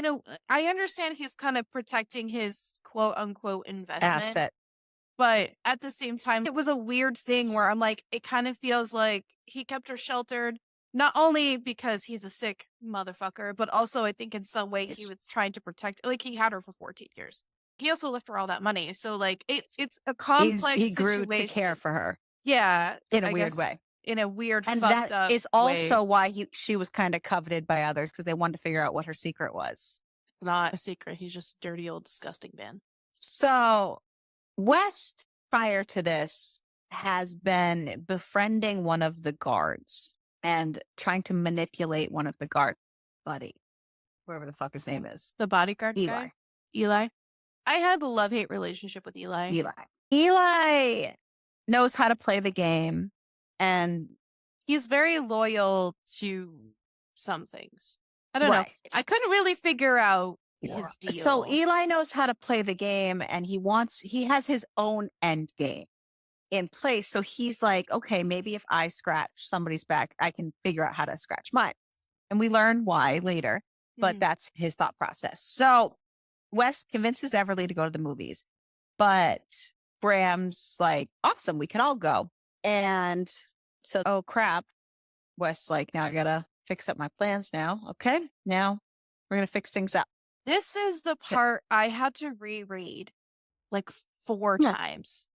I understand he's kind of protecting his quote unquote investment, Asset. but at the same time, it was a weird thing where I'm like, it kind of feels like he kept her sheltered, not only because he's a sick motherfucker, but also I think in some way he was trying to protect, like, he had her for 14 years. He also left her all that money. So, like, it's a complex He grew to situation. care for her Yeah, in a I weird guess way. in a weird, And fucked that up is way. also why she was kind of coveted by others because they wanted to figure out what her secret was. Not a secret. He's just a dirty old disgusting man. So West, prior to this, has been befriending one of the guards and trying to manipulate one of the guard buddy, whoever the fuck his name is. The bodyguard Eli. guy? Eli? I had a love-hate relationship with Eli. Eli knows how to play the game and He's very loyal to some things. I don't know. I couldn't really figure out his deal. So Eli knows how to play the game and he has his own end game in place. So he's like, okay, maybe if I scratch somebody's back, I can figure out how to scratch mine. And we learn why later, but that's his thought process. So Wes convinces Everly to go to the movies, but Bram's like, awesome, we can all go. And so, oh crap, Wes like, now I gotta fix up my plans now. Okay, now we're gonna fix things up. This is the part I had to reread like 4 times.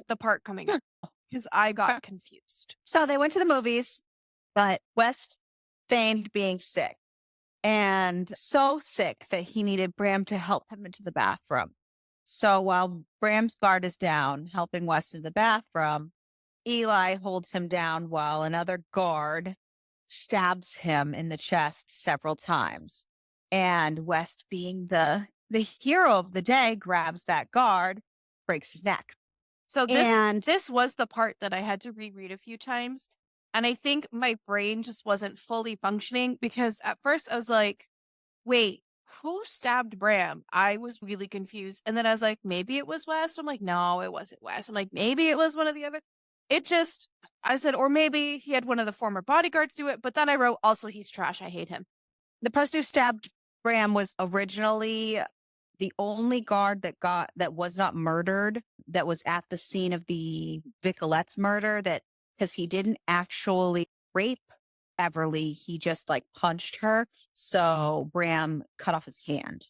The part coming up because I got confused. So they went to the movies, but West feigned being sick and so sick that he needed Bram to help him into the bathroom. So while Bram's guard is down, helping West in the bathroom, Eli holds him down while another guard stabs him in the chest several times. And West, being the hero of the day, grabs that guard, breaks his neck. So this was the part that I had to reread a few times. And I think my brain just wasn't fully functioning because at first I was like, wait, who stabbed Bram? I was really confused. And then I was like, maybe it was West. I'm like, no, it wasn't West. I'm like, maybe it was one of the other. It just, I said, or maybe he had one of the former bodyguards do it. But then I wrote, also, he's trash. I hate him. The person who stabbed Bram was originally the only guard that was not murdered, that was at the scene of the Nicolette's murder, that because he didn't actually rape Everly, he just like punched her. So Bram cut off his hand.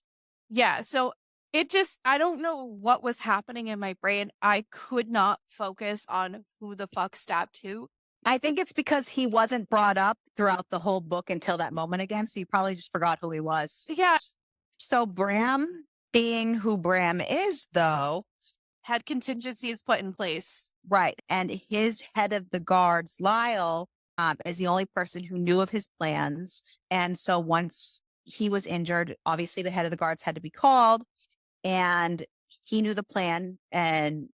Yeah. So it just, I don't know what was happening in my brain. I could not focus on who the fuck stabbed who. I think it's because he wasn't brought up throughout the whole book until that moment again. So you probably just forgot who he was. Yeah. So Bram, being who Bram is, though, had contingencies put in place. Right. And his head of the guards, Lyle, is the only person who knew of his plans. And so once he was injured, obviously the head of the guards had to be called and he knew the plan. And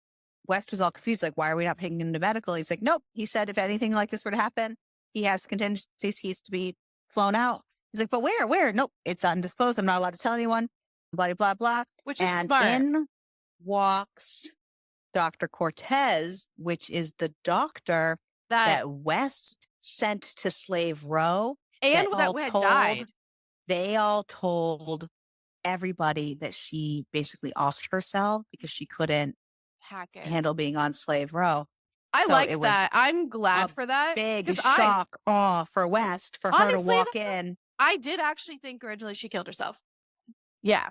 West was all confused, like, why are we not paying him to medical? He's like, nope. He said, if anything like this were to happen, he has contingencies. He's to be flown out. He's like, but where? Nope. It's undisclosed. I'm not allowed to tell anyone. Blah, blah, blah. Which is smart. In walks Dr. Cortez, which is the doctor that West sent to Slave Row. And that had died. They all told everybody that she basically offed herself because she couldn't packet. handle being on Slave Row. I So it liked was that. I'm glad a for that big because shock for West for her to honestly, walk in. I did actually think originally she killed herself. Yeah.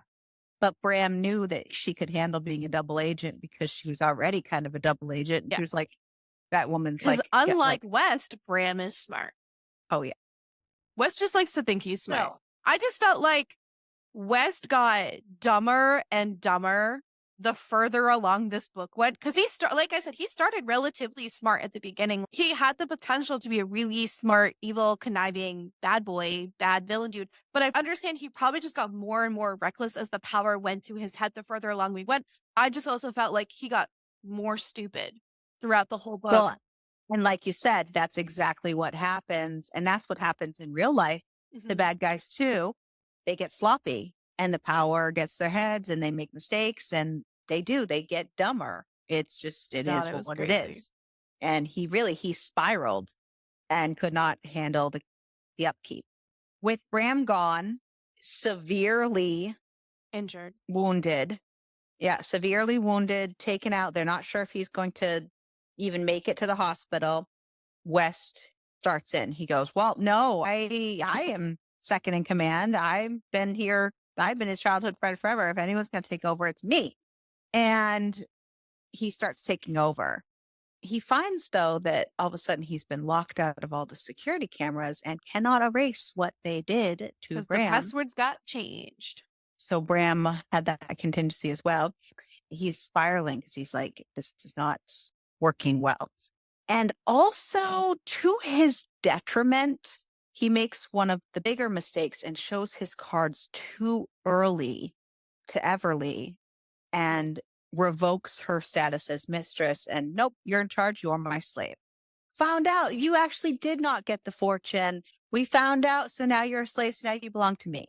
But Bram knew that she could handle being a double agent because she was already kind of a double agent. And Yeah. she was like, that woman's Because like, unlike West, Bram is smart. oh yeah. West just likes to think he's smart. No. I just felt like West got dumber and dumber the further along this book went. Because like I said, he started relatively smart at the beginning. He had the potential to be a really smart, evil, conniving, bad boy, bad villain dude. But I understand he probably just got more and more reckless as the power went to his head the further along we went. I just also felt like he got more stupid throughout the whole book. Well, and like you said, that's exactly what happens. And that's what happens in real life. The bad guys too, they get sloppy and the power gets their heads and they make mistakes and they get dumber. It's just, it God, is it was what it crazy. is. And he spiraled and could not handle the upkeep. With Bram gone, severely Injured. wounded. Yeah, severely wounded, taken out. They're not sure if he's going to even make it to the hospital. West starts in. He goes, well, no, I am second in command. I've been here. I've been his childhood friend forever. If anyone's going to take over, it's me. And he starts taking over. He finds, though, that all of a sudden he's been locked out of all the security cameras and cannot erase what they did to Because the Bram. passwords got changed. So Bram had that contingency as well. He's spiraling because he's like, this is not working well. And also, to his detriment, he makes one of the bigger mistakes and shows his cards too early to Everly and revokes her status as mistress. And nope, you're in charge. You're my slave. Found out you actually did not get the fortune. We found out. So now you're a slave. So now you belong to me.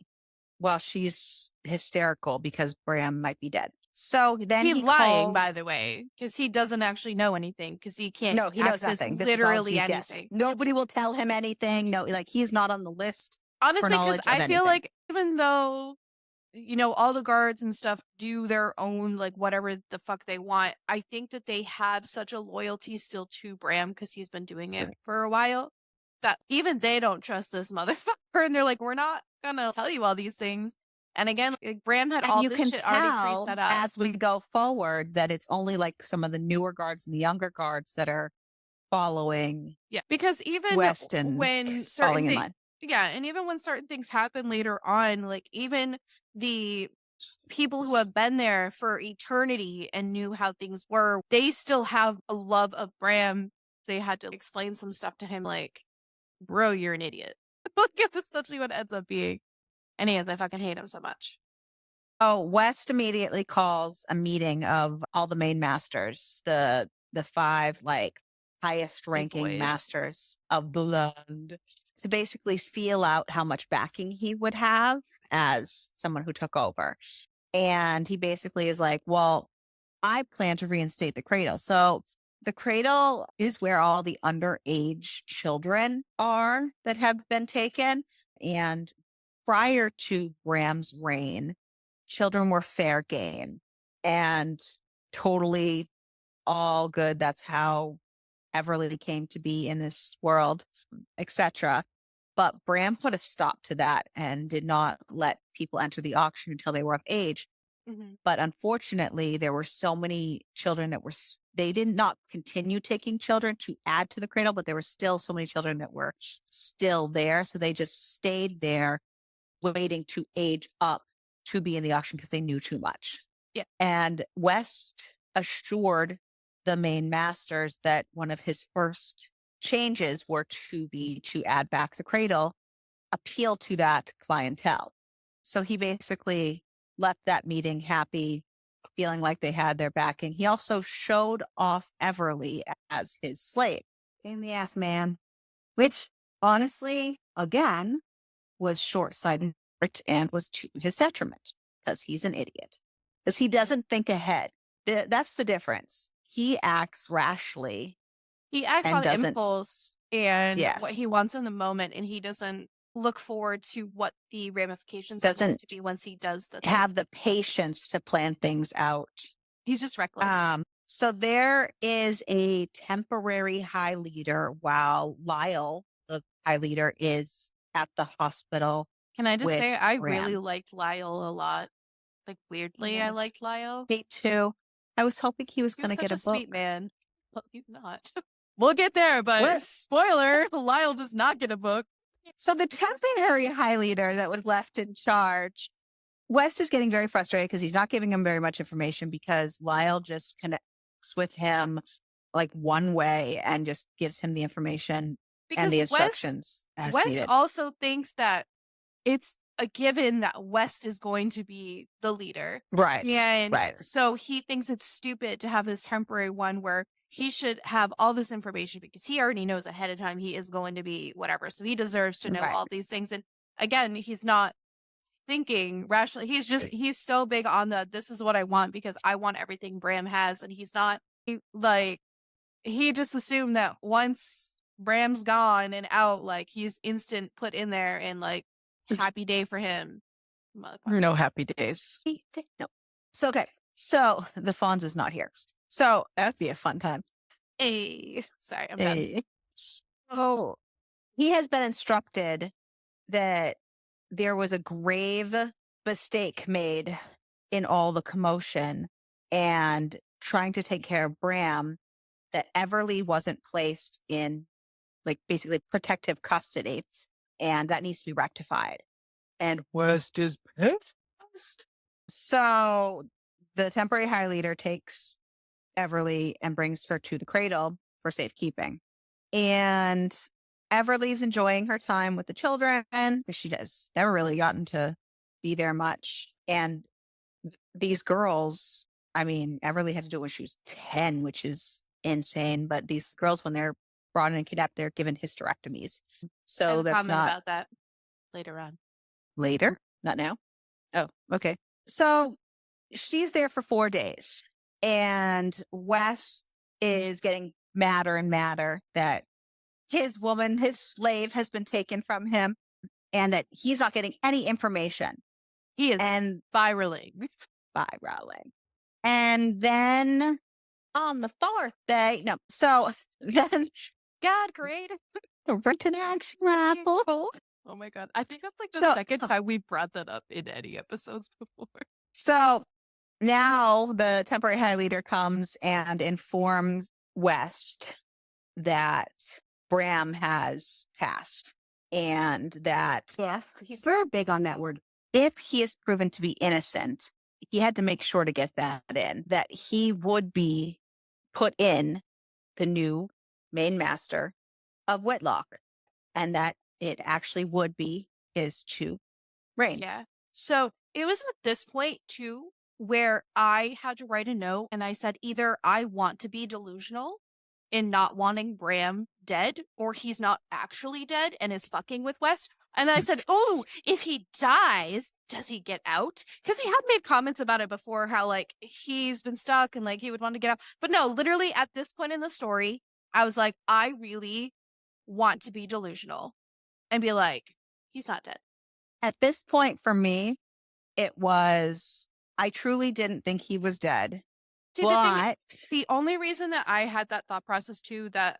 Well, she's hysterical because Bram might be dead. So then He's he lying, calls, by the way, because he doesn't actually know anything because he can't. No, he knows access nothing. This is all literally he's- yes. anything. Nobody will tell him anything. No, like he's not on the list. Honestly, because knowledge of I feel anything. like even though, you know, all the guards and stuff do their own, like, whatever the fuck they want, I think that they have such a loyalty still to Bram because he's been doing it for a while that even they don't trust this motherfucker. And they're like, we're not gonna tell you all these things. And again, like, Bram had And all you this can shit already tell pre-set up. as we go forward that it's only like some of the newer guards and the younger guards that are following Yeah, because even West and when falling certain in things, line. yeah, and even when certain things happen later on, like even the people who have been there for eternity and knew how things were, they still have a love of Bram. They had to explain some stuff to him, like, bro, you're an idiot. I guess it's essentially what it ends up being. And he is, I fucking hate him so much. Oh, West immediately calls a meeting of all the main masters, the 5 like highest ranking boys. masters of blood, to basically feel out how much backing he would have as someone who took over. And he basically is like, well, I plan to reinstate the cradle. So the cradle is where all the underage children are that have been taken. And prior to Bram's reign, children were fair game and totally all good. That's how Everly came to be in this world, etc. But Bram put a stop to that and did not let people enter the auction until they were of age. But unfortunately, there were so many children that they did not continue taking children to add to the cradle, but there were still so many children that were still there. So they just stayed there waiting to age up to be in the auction because they knew too much. Yeah. And West assured the main masters that one of his first changes were to add back the cradle, appeal to that clientele. So he basically left that meeting happy, feeling like they had their backing. He also showed off Everly as his slave. Pain in the ass, man. Which, honestly, again, was short-sighted and was to his detriment because he's an idiot. Because he doesn't think ahead. That's the difference. He acts rashly. He acts And on doesn't- impulse and what Yes. he wants in the moment, and he doesn't look forward to what the ramifications are going Doesn't to be once he does the have things. the patience to plan things out. He's just reckless. So there is a temporary high leader while Lyle, the high leader, is at the hospital Can I just with say I really Graham. liked Lyle a lot. Like weirdly, I Yeah, liked Lyle. me too. I was hoping he was He going was to such get a a book. sweet man. Well, he's not. We'll get there, but What? spoiler, Lyle does not get a book. So the temporary high leader that was left in charge, West is getting very frustrated because he's not giving him very much information because Lyle just connects with him like one way and just gives him the information and Because the Wes instructions as Wes needed. also thinks that it's a given that West is going to be the leader. Right. And Right. so he thinks it's stupid to have this temporary one where he should have all this information because he already knows ahead of time he is going to be whatever. So he deserves to know Right. all these things. And again, he's not thinking rationally. He's so big on the this is what I want because I want everything Bram has. And he's not like, he just assumed that once Bram's gone and out, like he's instant put in there and like happy day for him. Motherfucker. No happy days. No. So, okay. So the Fonz is not here. So that'd be a fun time. Hey, sorry, I'm done. Eh, So he has been instructed that there was a grave mistake made in all the commotion and trying to take care of Bram, that Everly wasn't placed in like basically protective custody, and that needs to be rectified. And West is pissed. So the temporary high leader takes Everly and brings her to the cradle for safekeeping. And Everly's enjoying her time with the children because she has never really gotten to be there much. And these girls, I mean, Everly had to do it when she was 10, which is insane. But these girls, when they're brought in and kidnapped, they're given hysterectomies. I have So a that's comment not about that later on. later, not now. Oh, okay. So she's there for 4 days, and Wes is getting madder and madder that his woman, his slave, has been taken from him and that he's not getting any information. He is And spiraling. spiraling. And then on the 4th day, no, so then God, great. the written action raffle. Oh my god. I think that's like the So- second time we brought that up in any episodes before. So now the temporary high leader comes and informs West that Bram has passed and that he's very big on that word. If he is proven to be innocent, he had to make sure to get that in, that he would be put in the new main master of Whitlock, and that it actually would be his to reign. Yeah. So it was at this point too where I had to write a note and I said either I want to be delusional in not wanting Bram dead, or he's not actually dead and is fucking with West. And I said, oh, if he dies, does he get out? Because he had made comments about it before, how like he's been stuck and like he would want to get out. But no, literally at this point in the story, I was like, I really want to be delusional and be like, he's not dead. At this point for me, it was, I truly didn't think he was dead. See, the only reason that I had that thought process too, that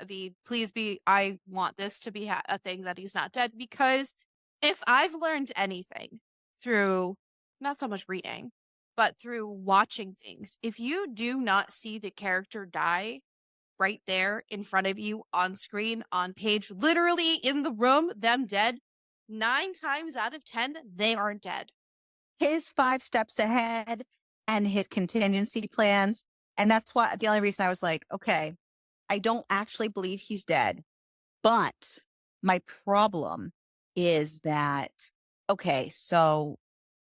I want this to be a thing that he's not dead, because if I've learned anything through not so much reading, but through watching things, if you do not see the character die right there in front of you on screen, on page, literally in the room, them dead, 9 times out of 10, they aren't dead. His 5 steps ahead and his contingency plans. And that's why the only reason I was like, okay, I don't actually believe he's dead. But my problem is that, okay, so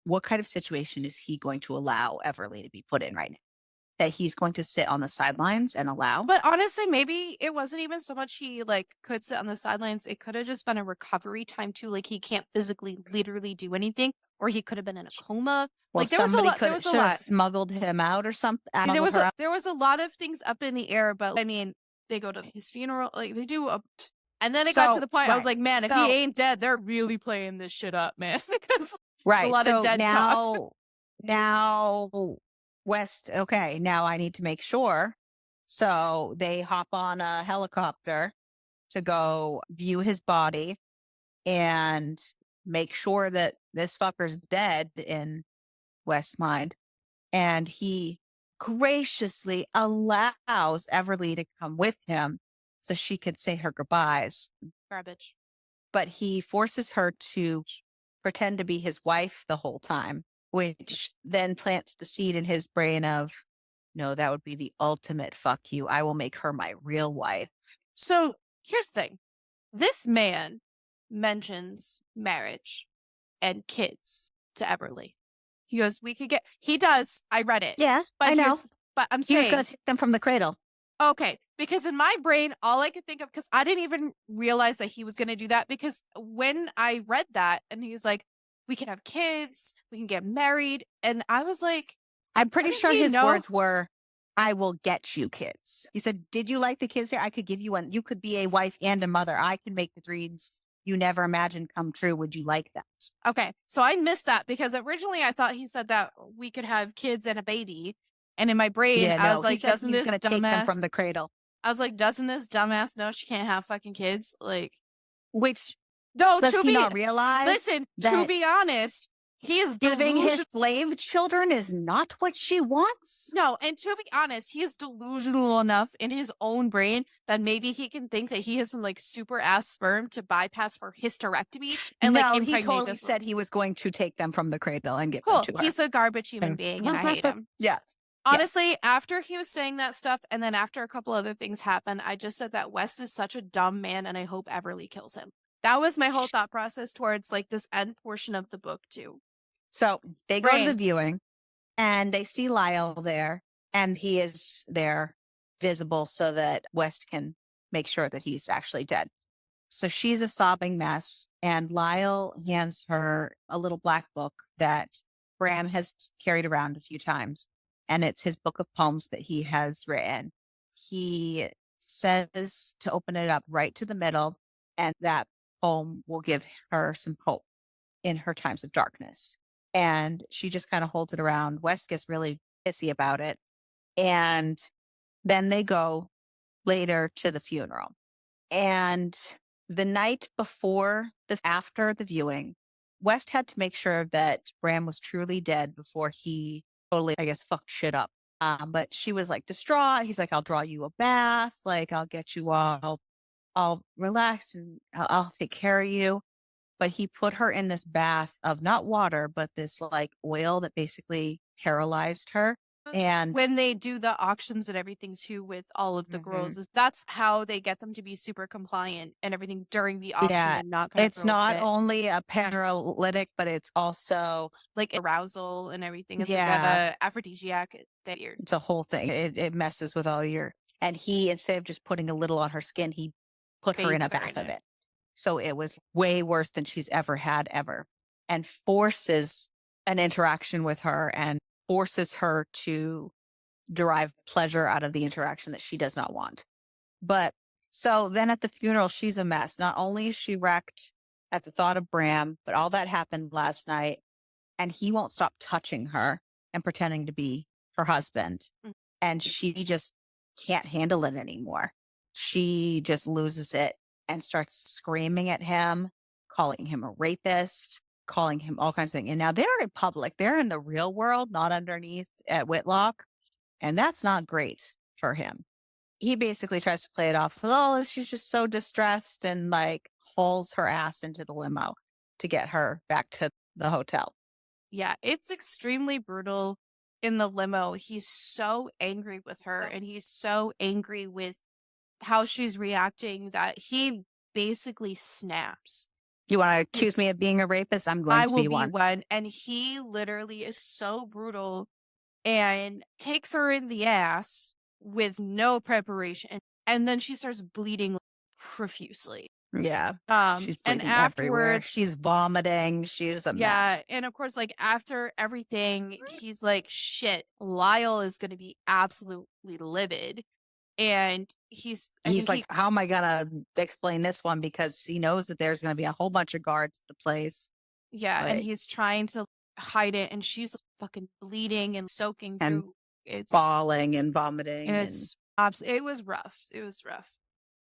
what kind of situation is he going to allow Everly to be put in right now? That he's going to sit on the sidelines and allow? But honestly, maybe it wasn't even so much he like could sit on the sidelines. It could have just been a recovery time too. Like he can't physically, literally do anything, or he could have been in a coma. Well, Like there was a somebody lot. There could was a should have lot. smuggled him out or something. There was a lot of things up in the air. But I mean, they go to his funeral. Like they do and then it got to the point. I was like, man, if he ain't dead, they're really playing this shit up, man. Because right. a lot of dead talk. Now West, okay, now I need to make sure So they hop on a helicopter to go view his body and make sure that this fucker's dead in West's mind. And he graciously allows Everly to come with him so she could say her goodbyes. Garbage. But he forces her to pretend to be his wife the whole time, which then plants the seed in his brain of, no, that would be the ultimate fuck you. I will make her my real wife. So here's the thing. This man mentions marriage and kids to Everly. He goes, we could get, he does. I read it. Yeah, But I know. But I'm He was saying, going to take them from the cradle. okay, because in my brain, all I could think of, because I didn't even realize that he was going to do that, because when I read that and he's like, we can have kids, we can get married. And I was like, I'm pretty didn't sure he his know- words were, I will get you kids. He said, did you like the kids here? I could give you one. You could be a wife and a mother. I can make the dreams you never imagined come true. Would you like that? Okay, so I missed that because originally I thought he said that we could have kids and a baby. And in my brain, Yeah, I no, was he like, said doesn't he's this going to take them from dumbass, the cradle. I was like, doesn't this dumbass know she can't have fucking kids? Like, Which no, does to he be, not realize? listen, to that be honest, he is giving his delusional. slave children is not what she wants? No, and to be honest, he is delusional enough in his own brain that maybe he can think that he has some like super ass sperm to bypass her hysterectomy and No, like he impregnate totally this said he was going to take them from the cradle and give cool. them to her. He's a garbage human being and I hate him. Yeah. Honestly, after he was saying that stuff, and then after a couple other things happened, I just said that West is such a dumb man, and I hope Everly kills him. That was my whole thought process towards like this end portion of the book too. So they go to the Brain. viewing and they see Lyle there, and he is there visible so that West can make sure that he's actually dead. So she's a sobbing mess, and Lyle hands her a little black book that Bram has carried around a few times. And it's his book of poems that he has written. He says to open it up right to the middle, and that poem will give her some hope in her times of darkness. And she just kind of holds it around. West gets really pissy about it. And then they go later to the funeral. And the night before, after the viewing, West had to make sure that Bram was truly dead before he totally, I guess, fucked shit up. But she was like distraught. He's like, I'll draw you a bath. Like, I'll get you all relaxed and I'll take care of you. But he put her in this bath of not water, but this like oil that basically paralyzed her. And when they do the auctions and everything too with all of the girls, that's how they get them to be super compliant and everything during the auction and not kind of it's not only a paralytic, but it's also like arousal and everything. It's Yeah. like a aphrodisiac that you're it's a whole thing. It messes with all your, and he, instead of just putting a little on her skin, he put her in a Bathes her bath in of it. it. So it was way worse than she's ever had ever, and forces an interaction with her and forces her to derive pleasure out of the interaction that she does not want. But so then at the funeral, she's a mess. Not only is she wrecked at the thought of Bram, but all that happened last night, and he won't stop touching her and pretending to be her husband. Mm. And she just can't handle it anymore. She just loses it and starts screaming at him, calling him a rapist, calling him all kinds of things. And now they're in public, they're in the real world, not underneath at Whitlock. And that's not great for him. He basically tries to play it off. Oh, she's just so distressed, and like hauls her ass into the limo to get her back to the hotel. Yeah, it's extremely brutal in the limo. He's so angry with her and he's so angry with how she's reacting that he basically snaps. You want to accuse me of being a rapist? I'm going I to will be one. And he literally is so brutal and takes her in the ass with no preparation. And then she starts bleeding profusely. Yeah. She's And bleeding everywhere. afterwards, She's vomiting. She's a mess. and of course, like after everything, he's like, shit, Lyle is going to be absolutely livid. And he's like, how am I going to explain this one? Because he knows that there's going to be a whole bunch of guards at the place. yeah, and Like- he's trying to hide it, and she's fucking bleeding and soaking And through. It's Bawling and vomiting. and And it's It was rough. It was rough.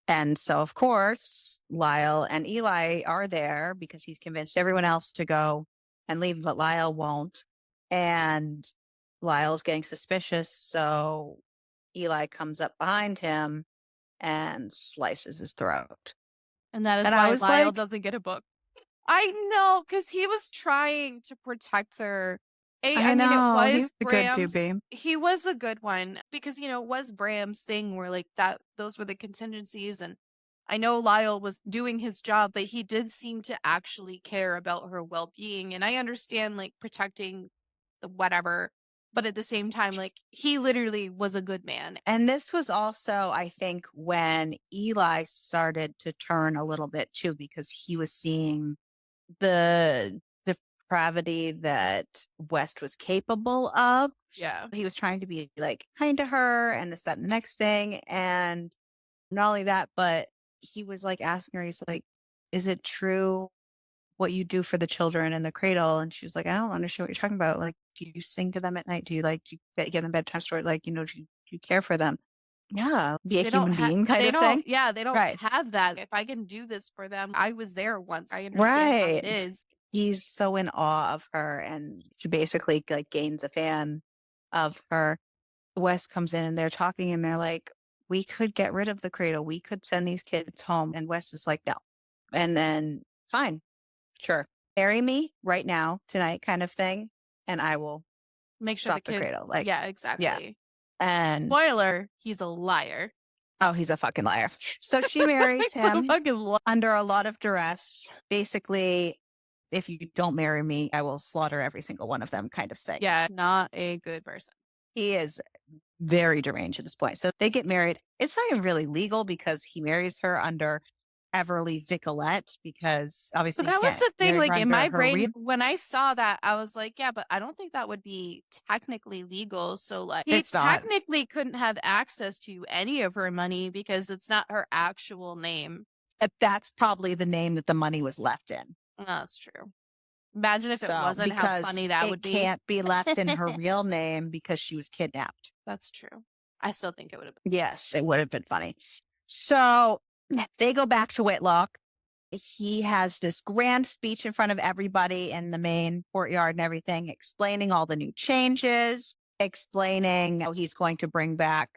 And so, of course, Lyle and Eli are there because he's convinced everyone else to go and leave, but Lyle won't. And Lyle's getting suspicious. So Eli comes up behind him and slices his throat. And that is And I why was Lyle like, doesn't get a book. I know, because he was trying to protect her. I mean, it know, was he's a good Bram's. doobie. He was a good one because, it was Bram's thing where like that, those were the contingencies. And I know Lyle was doing his job, but he did seem to actually care about her well being. And I understand like protecting the whatever, but at the same time, like he literally was a good man. And this was also, I think, when Eli started to turn a little bit too, because he was seeing the depravity that West was capable of. Yeah. He was trying to be like kind to her and this, that, and the next thing. And not only that, but he was like asking her, he's like, is it true what you do for the children in the cradle? And she was like, I don't understand what you're talking about. Like, do you sing to them at night? Do you give them bedtime story? Like, do you care for them? Yeah. Be a They don't human have, being kind they of don't, thing. yeah, they don't Right. have that. If I can do this for them, I was there once. I understand how it Right. is. He's so in awe of her, and she basically like gains a fan of her. Wes comes in and they're talking and they're like, we could get rid of the cradle. We could send these kids home. And Wes is like, no. And then, fine, sure. Marry me right now, tonight, kind of thing. And I will Make sure the stop the kid, cradle. Like, yeah, yeah. exactly. And Spoiler, he's a liar. oh, he's a fucking liar. So she marries He's a him fucking liar. under a lot of duress. Basically, if you don't marry me, I will slaughter every single one of them, kind of thing. Yeah, not a good person. He is very deranged at this point. So they get married. It's not even really legal because he marries her under Everly Vicolette because So obviously that he was can't the thing, marry her like in under my her brain, real. when I saw that, I was like, yeah, but I don't think that would be technically legal. So like he It's not. technically couldn't have access to any of her money because it's not her actual name. That's probably the name that the money was left in. Oh, that's true. Imagine if it So wasn't, how funny because that would it be. can't be left in her real name because she was kidnapped. That's true. I still think it would have been. Yes, it would have been funny. So they go back to Whitlock. He has this grand speech in front of everybody in the main courtyard and everything, explaining all the new changes, explaining how he's going to bring back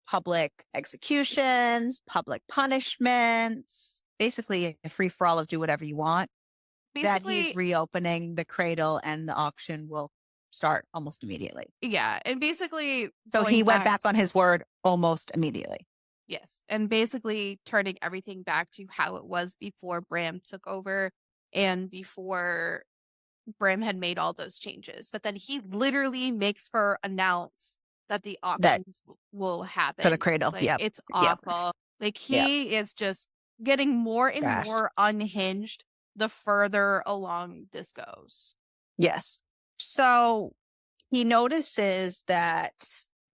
public executions, public punishments, basically a free for all of do whatever you want. That he's Basically, reopening the cradle and the auction will start almost immediately. yeah. And basically, So going he went back on his word almost immediately. yes. And basically turning everything back to how it was before Bram took over and before Bram had made all those changes. But then he literally makes her announce that the That auctions will happen. for the cradle. Like, Yep. it's Yep. awful. Like, Yep. he is just getting more and Gosh. more unhinged the further along this goes. Yes. So he notices that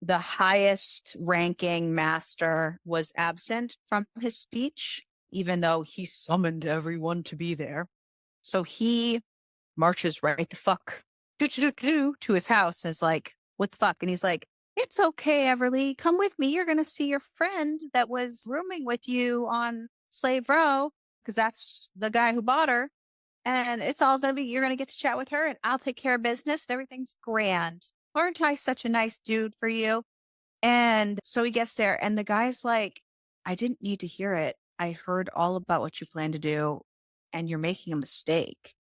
the highest ranking master was absent from his speech, even though he summoned everyone to be there. So he marches right the fuck to his house and is like, what the fuck? And he's like, it's okay, Everly. Come with me. You're going to see your friend that was rooming with you on Slave Row, because that's the guy who bought her. And it's all going to be, you're going to get to chat with her and I'll take care of business. Everything's grand. Aren't I such a nice dude for you? And so he gets there and the guy's like, I didn't need to hear it. I heard all about what you plan to do and you're making a mistake.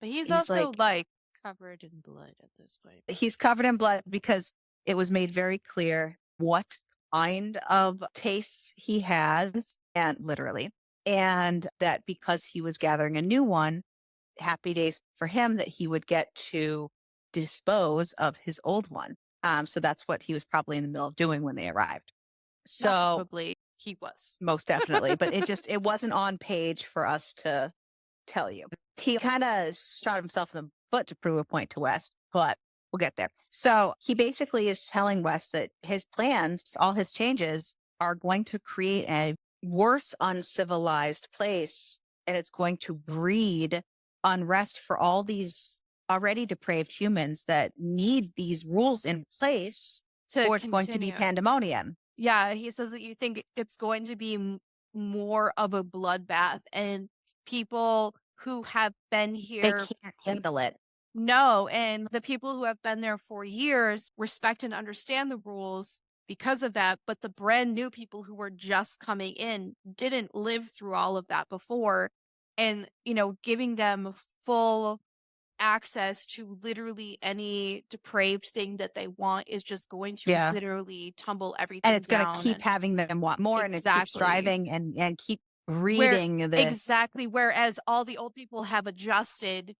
But he's He's also like covered in blood at this point. He's covered in blood because it was made very clear what kind of tastes he has, and literally, and that because he was gathering a new one, happy days for him that he would get to dispose of his old one. So that's what he was probably in the middle of doing when they arrived. So Probably he was. most definitely, but it wasn't on page for us to tell you. He kind of shot himself in the foot to prove a point to West, but we'll get there. So he basically is telling West that his plans, all his changes, are going to create a worse uncivilized place, and it's going to breed unrest for all these already depraved humans that need these rules in place, or it's going to be pandemonium. Yeah, he says that you think it's going to be more of a bloodbath, and people who have been They here can't handle it. know, and the people who have been there for years respect and understand the rules because of that, but the brand new people who were just coming in didn't live through all of that before, and giving them full access to literally any depraved thing that they want is just going to Yeah. literally tumble And everything it's going to down. keep And having them want more, and it keeps exactly driving and keep where reading this. exactly whereas all the old people have adjusted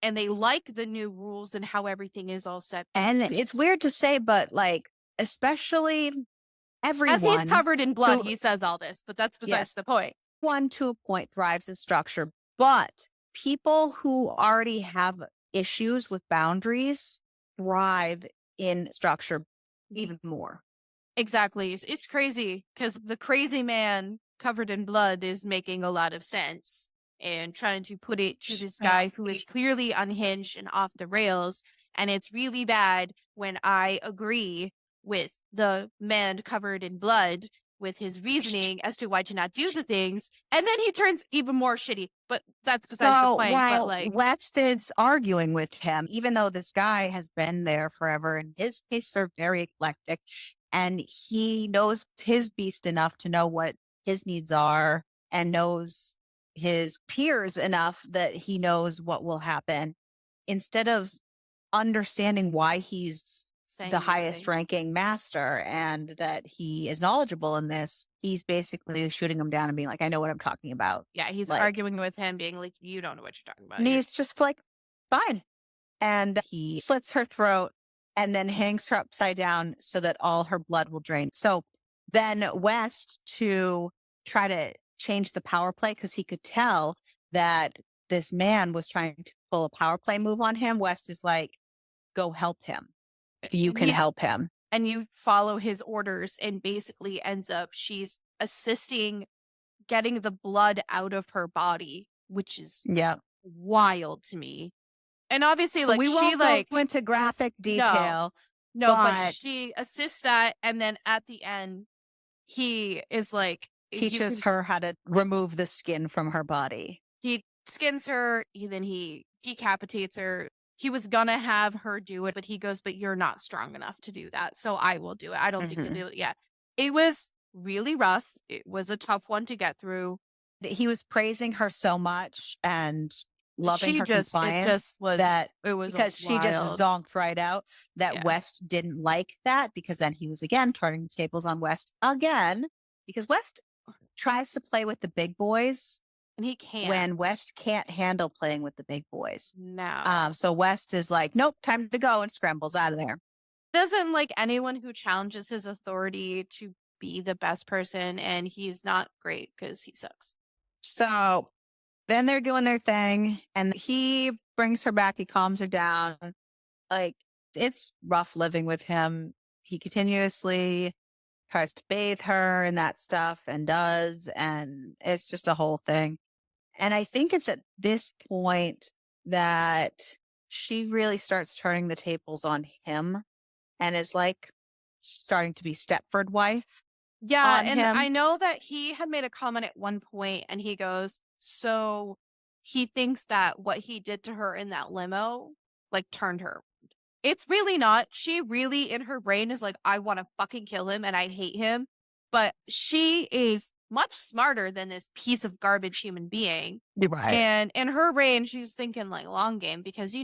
and they like the new rules and how everything is all set. And it's weird to say, but like, especially As he's everyone covered in blood, to, he says all this, but that's besides yes, the point. one to a point thrives in structure, but people who already have issues with boundaries thrive in structure even more. Exactly. It's crazy because the crazy man covered in blood is making a lot of sense and trying to put it to this guy who is clearly unhinged and off the rails. And it's really bad when I agree with the man covered in blood with his reasoning as to why to not do the things. And then he turns even more shitty. But that's besides the So point. But while like, West is arguing with him, even though this guy has been there forever and his tastes are very eclectic and he knows his beast enough to know what his needs are and knows his peers enough that he knows what will happen, instead of understanding why he's the saying these highest things. ranking master and that he is knowledgeable in this, he's basically shooting him down and being like, I know what I'm talking about. Yeah, he's Like, arguing with him, being like, you don't know what you're talking about. and he's just like, fine. And he slits her throat and then hangs her upside down so that all her blood will drain. So then West, to try to change the power play, because he could tell that this man was trying to pull a power play move on him, West is like, go help him. You And can he's help him. and you follow his orders and basically ends up she's assisting getting the blood out of her body, which is Yeah. wild to me. And obviously So like we she won't go like into graphic no, detail, no, but but she assists that and then at the end he is like you teaches can her how to remove the skin from her body. he skins her, then he decapitates her. He was gonna have her do it, but he goes, but you're not strong enough to do that. So I will do it. I don't think you'll Mhm. do it. Yeah. It was really rough. It was a tough one to get through. He was praising her so much and loving her It compliance just was, that, it was because she just wild. zonked right out, that Yeah. West didn't like that, because then he was again turning the tables on West again, because West tries to play with the big boys And he can't. when West can't handle playing with the big boys. No. So West is like, nope, time to go, and scrambles out of there. Doesn't like anyone who challenges his authority to be the best person, and he's not great because he sucks. So then they're doing their thing and he brings her back. He calms her down. Like, it's rough living with him. He continuously tries to bathe her and that stuff and does. And it's just a whole thing. And I think it's at this point that she really starts turning the tables on him and is like starting to be Stepford wife Yeah, on and I him. know that he had made a comment at one point and he goes, so he thinks that what he did to her in that limo like turned her. It's really not. She really in her brain is like, I want to fucking kill him and I hate him. But she is much smarter than this piece of garbage human being. You're right. And in her brain, she's thinking like long game because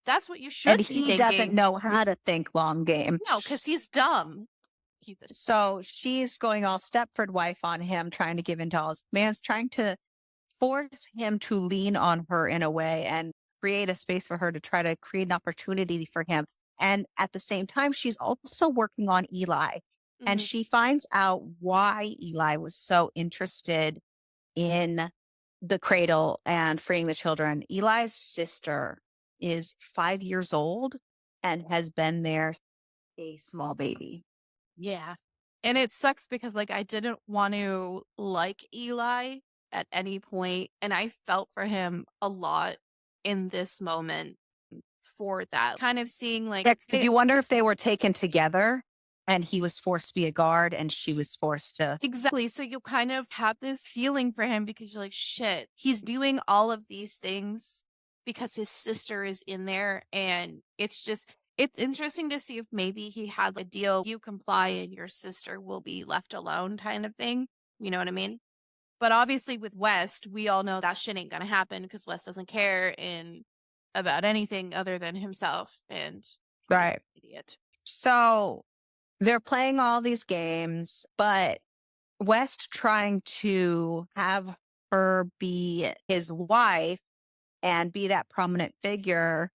that's what you should And be he thinking. doesn't know how to think long game. No, because he's dumb. So she's going all Stepford wife on him, trying to give in to all his commands, trying to force him to lean on her in a way and create a space for her to try to create an opportunity for him. And at the same time, she's also working on Eli. And Mhm. she finds out why Eli was so interested in the cradle and freeing the children. Eli's sister is 5 years old and has been there a small baby. Yeah. And it sucks because like I didn't want to like Eli at any point, and I felt for him a lot in this moment for that. Kind of seeing like Yeah, did you wonder if they were taken together And he was forced to be a guard and she was forced to. Exactly. So you kind of have this feeling for him because you're like, shit, he's doing all of these things because his sister is in there. And it's interesting to see if maybe he had a deal, you comply and your sister will be left alone kind of thing. You know what I mean? But obviously with West, we all know that shit ain't gonna happen because West doesn't care about anything other than himself. And he's an Right. idiot. So they're playing all these games, but West trying to have her be his wife and be that prominent figure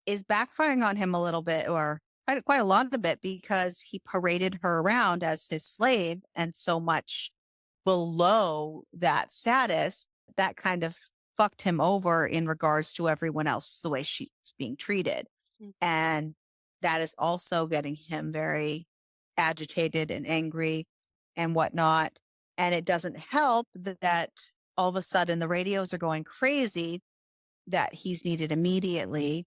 is backfiring on him a little bit, or quite a lot of the bit, because he paraded her around as his slave and so much below that status that kind of fucked him over in regards to everyone else, the way she's being treated. Mm. And that is also getting him very agitated and angry and whatnot. And it doesn't help that all of a sudden the radios are going crazy that he's needed immediately.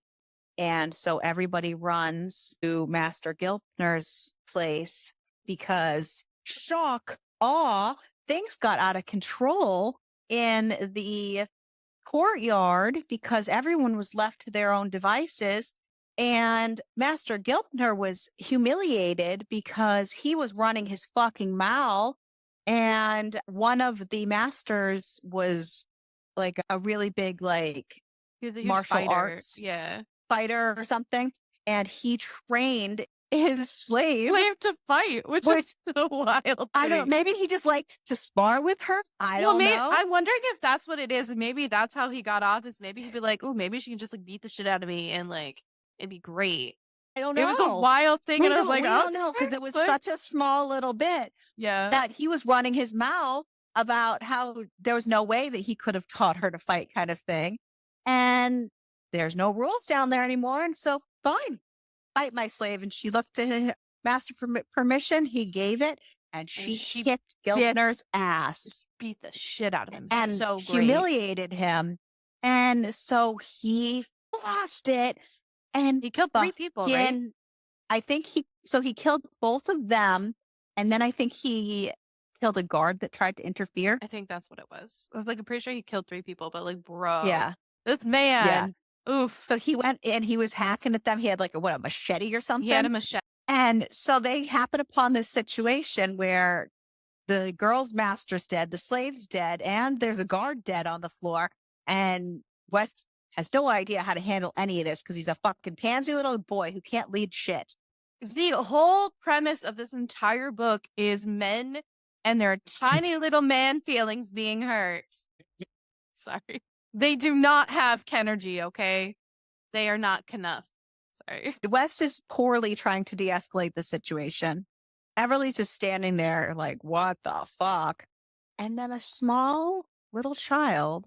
And so everybody runs to Master Gilpner's place because shock, awe, things got out of control in the courtyard because everyone was left to their own devices. And Master Gilpner was humiliated because he was running his fucking mouth. And one of the masters was like a really big, like, He was a huge martial fighter. arts Yeah. fighter or something. And he trained his slave. Slave to fight, which is the wild I don't, thing. maybe he just liked to spar with her. I don't know. I'm wondering if that's what it is. And maybe that's how he got off, is maybe he'd be like, oh, maybe she can just like beat the shit out of me and like it'd be great. I don't know. It was a wild thing, and I was like, we oh, don't know, because it was like- such a small little bit yeah. that he was running his mouth about how there was no way that he could have taught her to fight, kind of thing. And there's no rules down there anymore. And so, fine, fight my slave. And she looked to Master permission. He gave it. And she kicked Gilpner's ass. Beat the shit out of him. And so great. humiliated him. And so he lost it. And He killed 3 people, right? I think he killed both of them. And then I think he killed a guard that tried to interfere. I think that's what it was. I was like, I'm pretty sure he killed 3 people, but like, bro. Yeah. This man. Yeah. Oof. So he went and he was hacking at them. He had like a machete or something. He had a machete. And so they happen upon this situation where the girl's master's dead, the slave's dead, and there's a guard dead on the floor. And West has no idea how to handle any of this because he's a fucking pansy little boy who can't lead shit. The whole premise of this entire book is men and their tiny little man feelings being hurt. Sorry. They do not have Kenergy, okay? They are not Knuff. Sorry. West is poorly trying to de-escalate the situation. Everly's just standing there like, what the fuck? And then a small little child,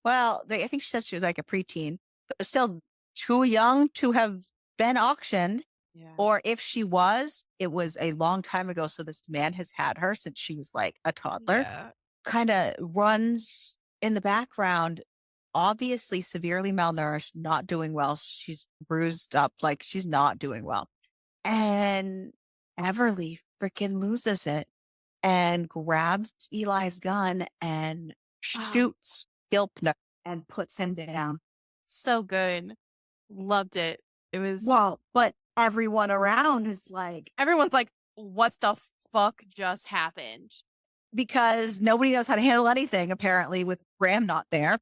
well, I think she said she was like a preteen, but still too young to have been auctioned. Yeah. Or if she was, it was a long time ago. So this man has had her since she was like a toddler. Yeah. Kind of runs in the background, obviously severely malnourished, not doing well. She's bruised up, like she's not doing well. And Everly freaking loses it and grabs Eli's gun and shoots Gilpner and puts him down. So good. Loved it. It was... Well, but everyone around is like... Everyone's like, what the fuck just happened? Because nobody knows how to handle anything, apparently, with Graham not there.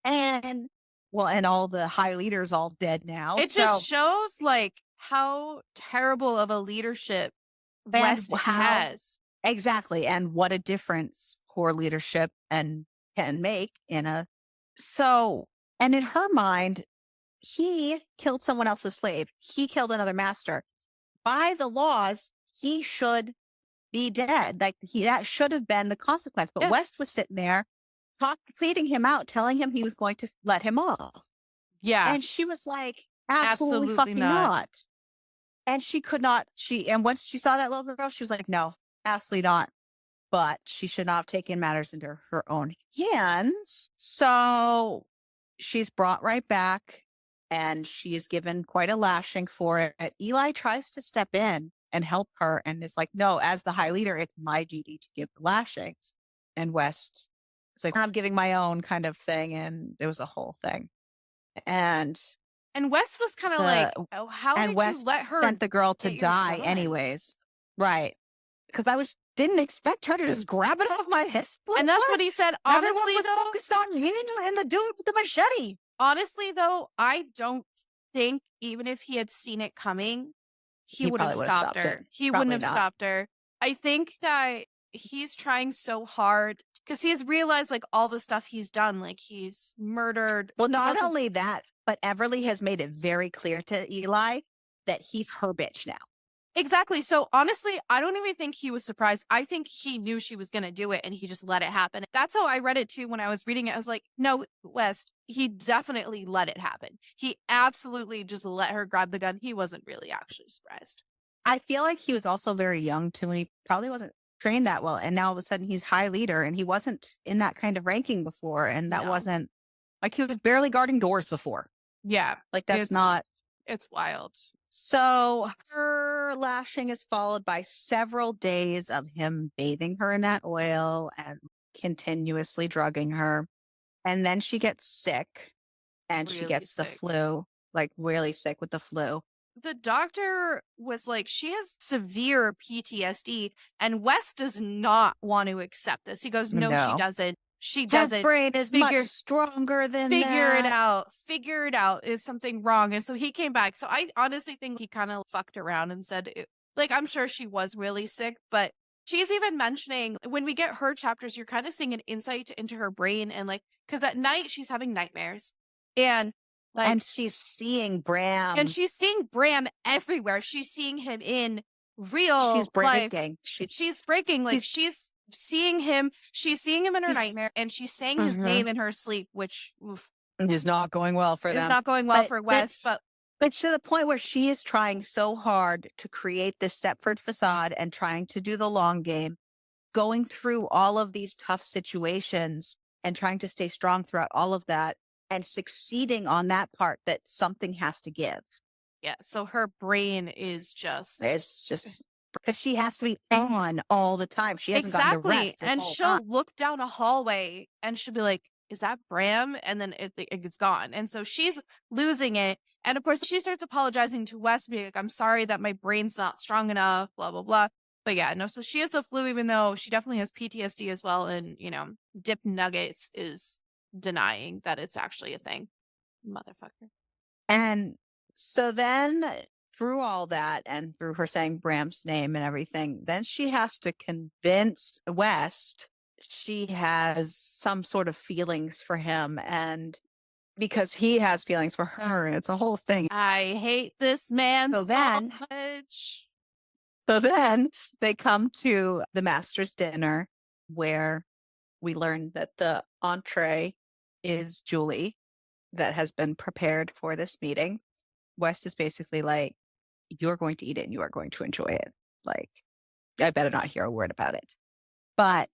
And all the high leaders all dead now. It just shows like how terrible of a leadership West has. Exactly. And what a difference poor leadership can make and in her mind, he killed someone else's slave. He killed another master. By the laws, he should be dead. Like that should have been the consequence. But West was sitting there pleading him out, telling him he was going to let him off. Yeah. And she was like, absolutely fucking not. And she could not, and once she saw that little girl, she was like, no, absolutely not. But she should not have taken matters into her own hands. So she's brought right back and she is given quite a lashing for it. Eli tries to step in and help her. And it's like, no, as the high leader, it's my duty to give the lashings. And West, it's like, I'm giving my own kind of thing. And it was a whole thing. And And West was kind of like, the "Oh, how and did you West let her sent the girl to get your die gun?" anyways. Right. Because I didn't expect her to just grab it off my hip. And that's what he said. Everyone Honestly, was though, focused on him and the dude with the machete. I don't think even if he had seen it coming, he He would have probably would have stopped stopped it. her. He wouldn't Probably have not. stopped her. I think that he's trying so hard because he's realized like all the stuff he's done, like he's murdered. Well, not lots of- only that, but Everly has made it very clear to Eli that he's her bitch now. Exactly. So honestly, I don't even think he was surprised. I think he knew she was going to do it and he just let it happen. That's how I read it too when I was reading it. I was like, no, West, he definitely let it happen. He absolutely just let her grab the gun. He wasn't really actually surprised. I feel like he was also very young too, and he probably wasn't trained that well. And now all of a sudden he's high leader and he wasn't in that kind of ranking before. And that No. wasn't like he was barely guarding doors before. Yeah. Like that's not. It's wild. So her lashing is followed by several days of him bathing her in that oil and continuously drugging her. And then she gets sick and she Really gets the sick. flu, like really sick with the flu. The doctor was like, she has severe PTSD, and West does not want to accept this. He goes, no, she No. doesn't. She His doesn't. brain is much stronger than Figure it that. out. Figure it out. Is something wrong? And so he came back. So I honestly think he kind of fucked around and said, like, I'm sure she was really sick, but she's even mentioning when we get her chapters, you're kind of seeing an insight into her brain. And like, because at night she's having nightmares. And like, And she's seeing Bram. and she's seeing Bram everywhere. She's seeing him in real She's life. breaking. She's breaking. Like she's seeing him. She's seeing him in her nightmare, and she's saying his name in her sleep, which is not going well for them. It's not going well for West, but to the point where she is trying so hard to create this Stepford facade and trying to do the long game, going through all of these tough situations and trying to stay strong throughout all of that and succeeding on that part that something has to give. Yeah. So her brain is just. It's just because she has to be on all the time. She hasn't gotten to rest. And she'll look down a hallway and she'll be like, is that Bram? And then it's gone. And so she's losing it. And of course, she starts apologizing to West, being like, I'm sorry that my brain's not strong enough, blah, blah, blah. But yeah, no, so she has the flu, even though she definitely has PTSD as well. And, Dip Nuggets is denying that it's actually a thing. Motherfucker. And so then through all that and through her saying Bram's name and everything, then she has to convince West she has some sort of feelings for him, and because he has feelings for her, and it's a whole thing. I hate this man so much. So then they come to the master's dinner where we learn that the entree is Julie that has been prepared for this meeting. West is basically like, you're going to eat it and you are going to enjoy it. Like, I better not hear a word about it. But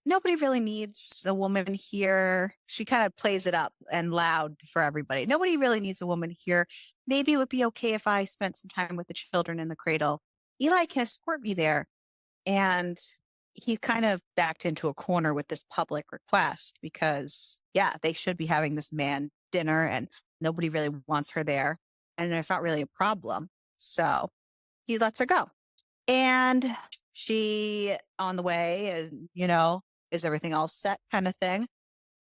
nobody really needs a woman here. She kind of plays it up and loud for everybody. Nobody really needs a woman here. Maybe it would be okay if I spent some time with the children in the cradle. Eli can escort me there. And he kind of backed into a corner with this public request because, yeah, they should be having this man dinner and nobody really wants her there. And it's not really a problem. So he lets her go. And she, on the way, is everything all set kind of thing?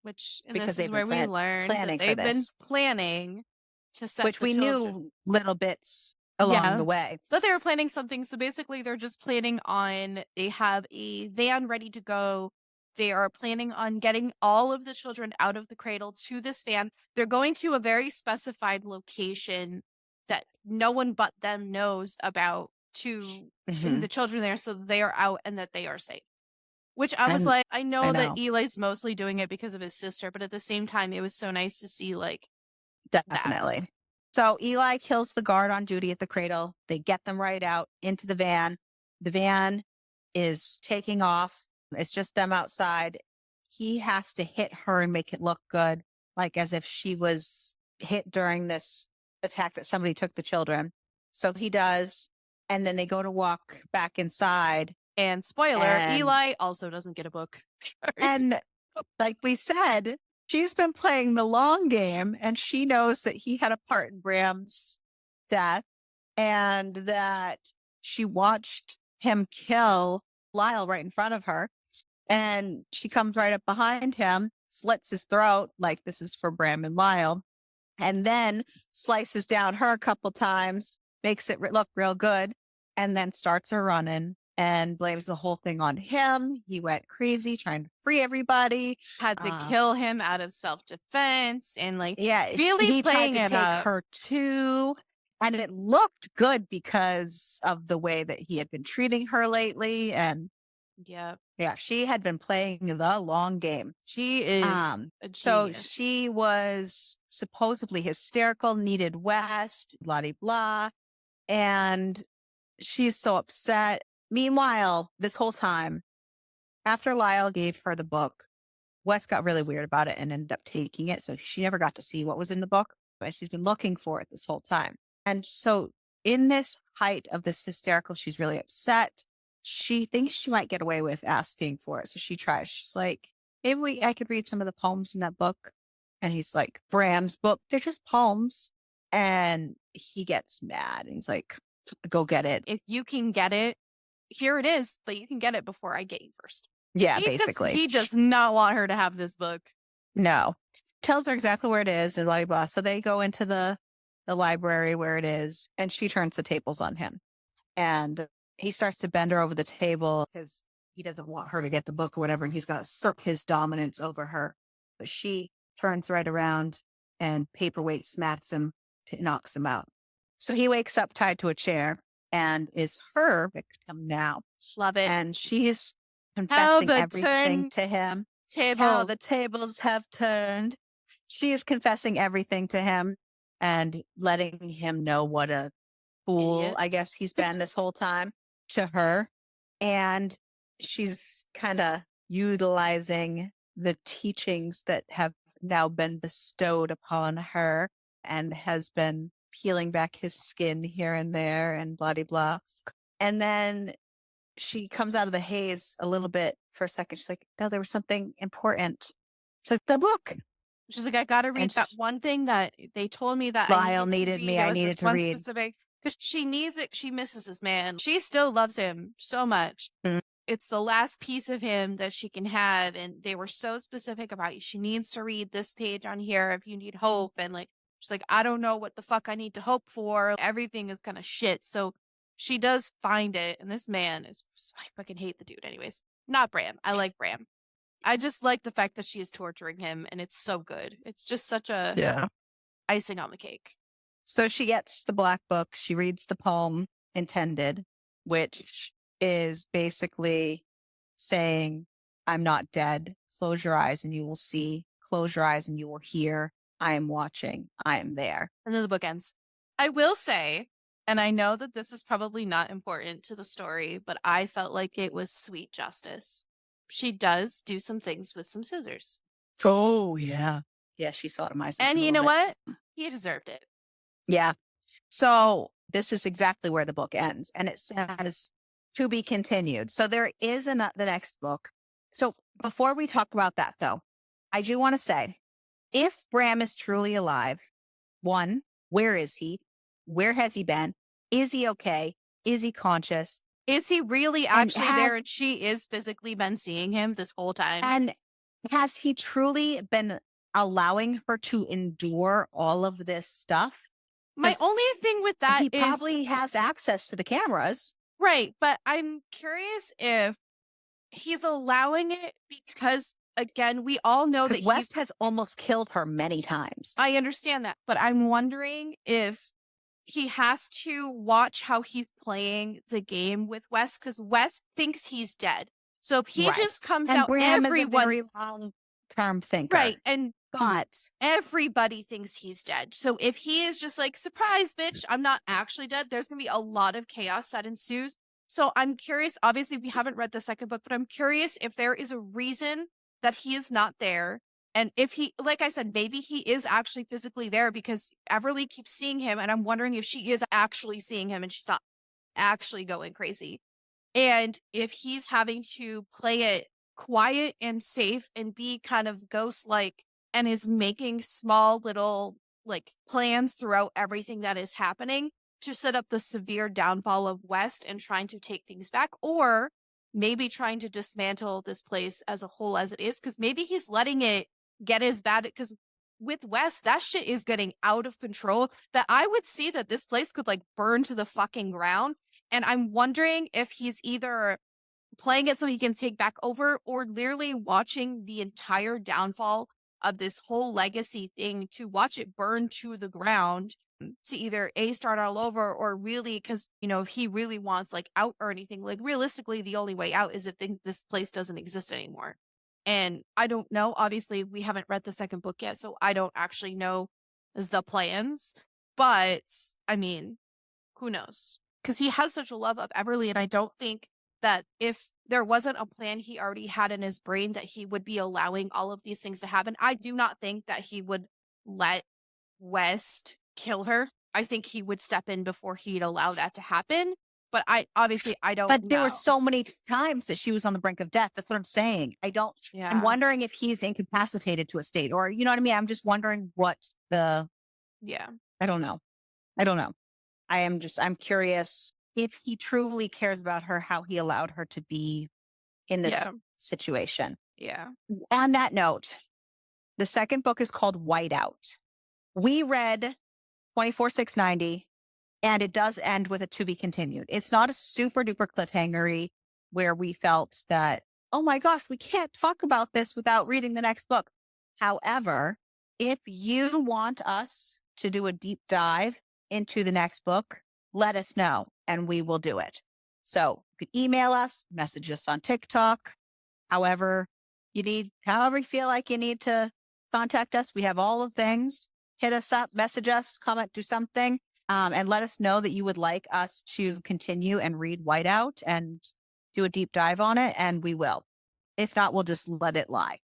Which, and because this is where we learned that they've been planning to set which we knew little bits along the way. But they were planning something. So basically, they're just planning on, they have a van ready to go. They are planning on getting all of the children out of the cradle to this van. They're going to a very specified location that no one but them knows about to the children there, so they are out and that they are safe. Which I was like, I know that Eli's mostly doing it because of his sister, but at the same time, it was so nice to see definitely. That. So Eli kills the guard on duty at the cradle. They get them right out into the van. The van is taking off. It's just them outside. He has to hit her and make it look good, like as if she was hit during this attack that somebody took the children. So he does. And then they go to walk back inside. And spoiler, And- Eli also doesn't get a book. And like we said, she's been playing the long game and she knows that he had a part in Bram's death and that she watched him kill Lyle right in front of her. And she comes right up behind him, slits his throat, like this is for Bram and Lyle, and then slices down her a couple times, makes it look real good, and then starts her running and blames the whole thing on him. He went crazy trying to free everybody. Had to kill him out of self-defense and like Yeah, really he tried playing to it take up. her too. And it looked good because of the way that he had been treating her lately. And Yeah, she had been playing the long game. she is a So genius. she was supposedly hysterical, needed West, blah, blah, blah. And she's so upset. Meanwhile, this whole time, after Lyle gave her the book, West got really weird about it and ended up taking it. So she never got to see what was in the book, but she's been looking for it this whole time. And so in this height of this hysterical, she's really upset. She thinks she might get away with asking for it. So she tries. She's like, maybe I could read some of the poems in that book. And he's like, Bram's book, they're just poems. And he gets mad. And he's like, go get it. If you can get it, here it is, but you can get it before I get you first. Yeah, basically. He does not want her to have this book. No. Tells her exactly where it is and blah, blah, blah. So they go into the library where it is, and she turns the tables on him. And he starts to bend her over the table because he doesn't want her to get the book or whatever. And he's got to assert his dominance over her. But she turns right around and paperweight smacks him, knocks him out. So he wakes up tied to a chair and is her victim now. Love it. And she's confessing everything to him. How the tables have turned. She is confessing everything to him and letting him know what a fool, Idiot. I guess he's been this whole time to her. And she's kind of utilizing the teachings that have now been bestowed upon her and has been peeling back his skin here and there and blah, blah, blah. And then she comes out of the haze a little bit for a second. She's like, no, there was something important. She's like, the book. She's like, I gotta read that one thing that they told me that Lyle needed me. I needed to read. Specific, because she needs it. She misses this man. She still loves him so much. Mhm. It's the last piece of him that she can have. And they were so specific about it. She needs to read this page on here if you need hope. And like, she's like, I don't know what the fuck I need to hope for. Everything is kind of shit. So she does find it. And this man is, I fucking hate the dude anyways. Not Bram. I like Bram. I just like the fact that she is torturing him, and it's so good. It's just such a icing on the cake. So she gets the black book. She reads the poem intended, which is basically saying, I'm not dead. Close your eyes and you will see. Close your eyes and you will hear. I am watching. I am there. And then the book ends. I will say, and I know that this is probably not important to the story, but I felt like it was sweet justice. She does do some things with some scissors. Oh, yeah. Yeah, she sodomizes And him a you know little bit. what? He deserved it. Yeah. So this is exactly where the book ends. And it says, to be continued. So there is the next book. So before we talk about that, though, I do want to say, if Bram is truly alive, one, where is he? Where has he been? Is he okay? Is he conscious? Is he really actually there and she is physically been seeing him this whole time? And has he truly been allowing her to endure all of this stuff? My only thing with that is... He probably has access to the cameras. Right, but I'm curious if he's allowing it because, again, we all know that West has almost killed her many times. I understand that, but I'm wondering if he has to watch how he's playing the game with Wes, because Wes thinks he's dead. So if he just comes out, Bram everyone, is a very long-term thinker. Right, and but everybody thinks he's dead. So if he is just like, surprise, bitch, I'm not actually dead, there's going to be a lot of chaos that ensues. So I'm curious, obviously we haven't read the second book, but I'm curious if there is a reason that he is not there And if he, like I said, maybe he is actually physically there because Everly keeps seeing him. And I'm wondering if she is actually seeing him and she's not actually going crazy. And if he's having to play it quiet and safe and be kind of ghost like and is making small little like plans throughout everything that is happening to set up the severe downfall of West and trying to take things back, or maybe trying to dismantle this place as a whole as it is, because maybe he's letting it get as bad because with West, that shit is getting out of control that I would see that this place could like burn to the fucking ground. And I'm wondering if he's either playing it so he can take back over or literally watching the entire downfall of this whole legacy thing to watch it burn to the ground to either A, start all over or really, because, you know, if he really wants like out or anything, like realistically, the only way out is if this place doesn't exist anymore. And I don't know. Obviously, we haven't read the second book yet, so I don't actually know the plans. But I mean, who knows? Because he has such a love of Everly, and I don't think that if there wasn't a plan he already had in his brain that he would be allowing all of these things to happen. I do not think that he would let West kill her. I think he would step in before he'd allow that to happen. But I don't But there know. were so many times that she was on the brink of death. That's what I'm saying. Yeah. I'm wondering if he's incapacitated to a state or, you know what I mean? I'm just wondering Yeah. I don't know. I'm curious if he truly cares about her, how he allowed her to be in this Yeah. situation. Yeah. On that note, the second book is called Whiteout. We read 24,690, and it does end with a to be continued. It's not a super duper cliffhangery where we felt that, oh my gosh, we can't talk about this without reading the next book. However, if you want us to do a deep dive into the next book, let us know and we will do it. So you could email us, message us on TikTok, however you feel like you need to contact us. We have all the things. Hit us up, message us, comment, do something, and let us know that you would like us to continue and read Whiteout and do a deep dive on it, and we will. If not, we'll just let it lie.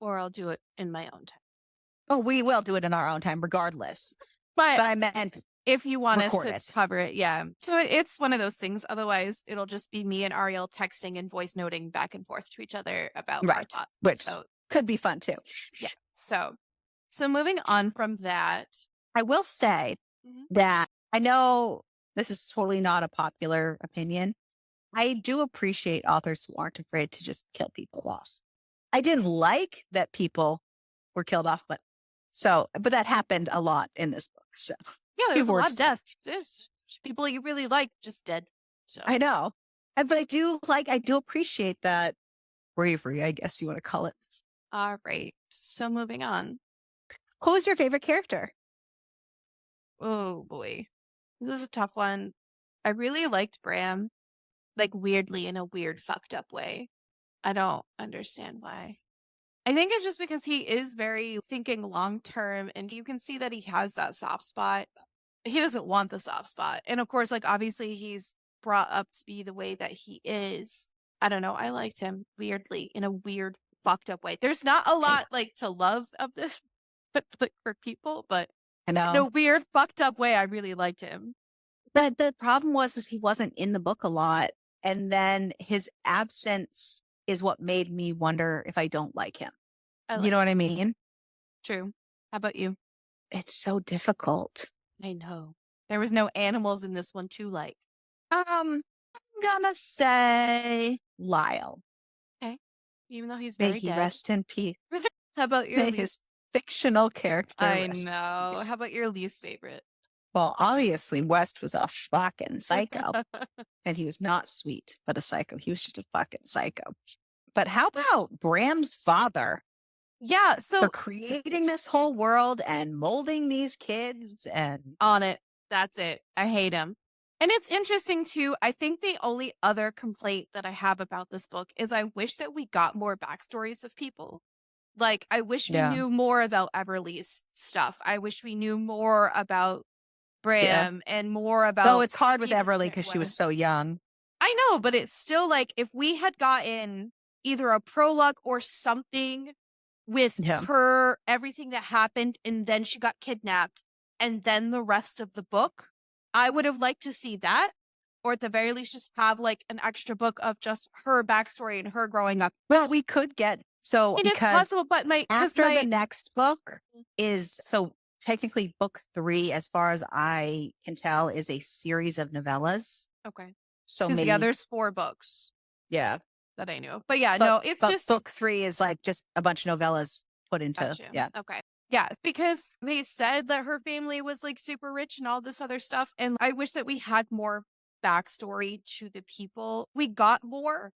Or I'll do it in my own time. Oh, we will do it in our own time, regardless. But I meant if you want us record to it. cover it, yeah. So it's one of those things. Otherwise, it'll just be me and Ariel texting and voice noting back and forth to each other about our Right, thoughts. which So could be fun too. yeah. So moving on from that, I will say Mhm. that I know this is totally not a popular opinion. I do appreciate authors who aren't afraid to just kill people off. I didn't like that people were killed off, but that happened a lot in this book. So yeah, there's a people were lot of just death. There's people you really like just dead. So I know. But I do appreciate that bravery, I guess you want to call it. all right. So moving on. Who was your favorite character? Oh boy. This is a tough one. I really liked Bram, like weirdly in a weird fucked up way. I don't understand why. I think it's just because he is very thinking long term and you can see that he has that soft spot. He doesn't want the soft spot. And of course, like obviously he's brought up to be the way that he is. I don't know. I liked him weirdly in a weird fucked up way. There's not a lot like to love of this like for people, but I in a know. weird fucked up way, I really liked him. But the problem was he wasn't in the book a lot. And then his absence is what made me wonder if I don't like him. You know what I mean? True. How about you? It's so difficult. I know. There was no animals in this one to like. I'm gonna say Lyle. Okay. Even though he's May very he dead. rest in peace. How about your May least? his fictional character I rest in know. peace. How about your least favorite? Well, obviously West was a fucking psycho. And he was not sweet, but a psycho. He was just a fucking psycho. But how about Bram's father Yeah, for so creating this whole world and molding these kids and on it. That's it. I hate him. And it's interesting too. I think the only other complaint that I have about this book is I wish that we got more backstories of people. Like, I wish we Yeah. knew more about Everly's stuff. I wish we knew more about Bram and more about. Though it's hard with pieces of Everly it because she was- was so young. I know, but it's still like if we had gotten either a prologue or something with Yeah. her, everything that happened, and then she got kidnapped, and then the rest of the book. I would have liked to see that, or at the very least, just have like an extra book of just her backstory and her growing up. Well, we could get And it's because possible, but after the next book is technically book 3, as far as I can tell, is a series of novellas. okay, So because maybe there's 4 books yeah. that I knew, but yeah, But, no, it's but just book 3 is like just a bunch of novellas put into gotcha. yeah. Okay. Yeah, because they said that her family was like super rich and all this other stuff. And I wish that we had more backstory to the people. We got more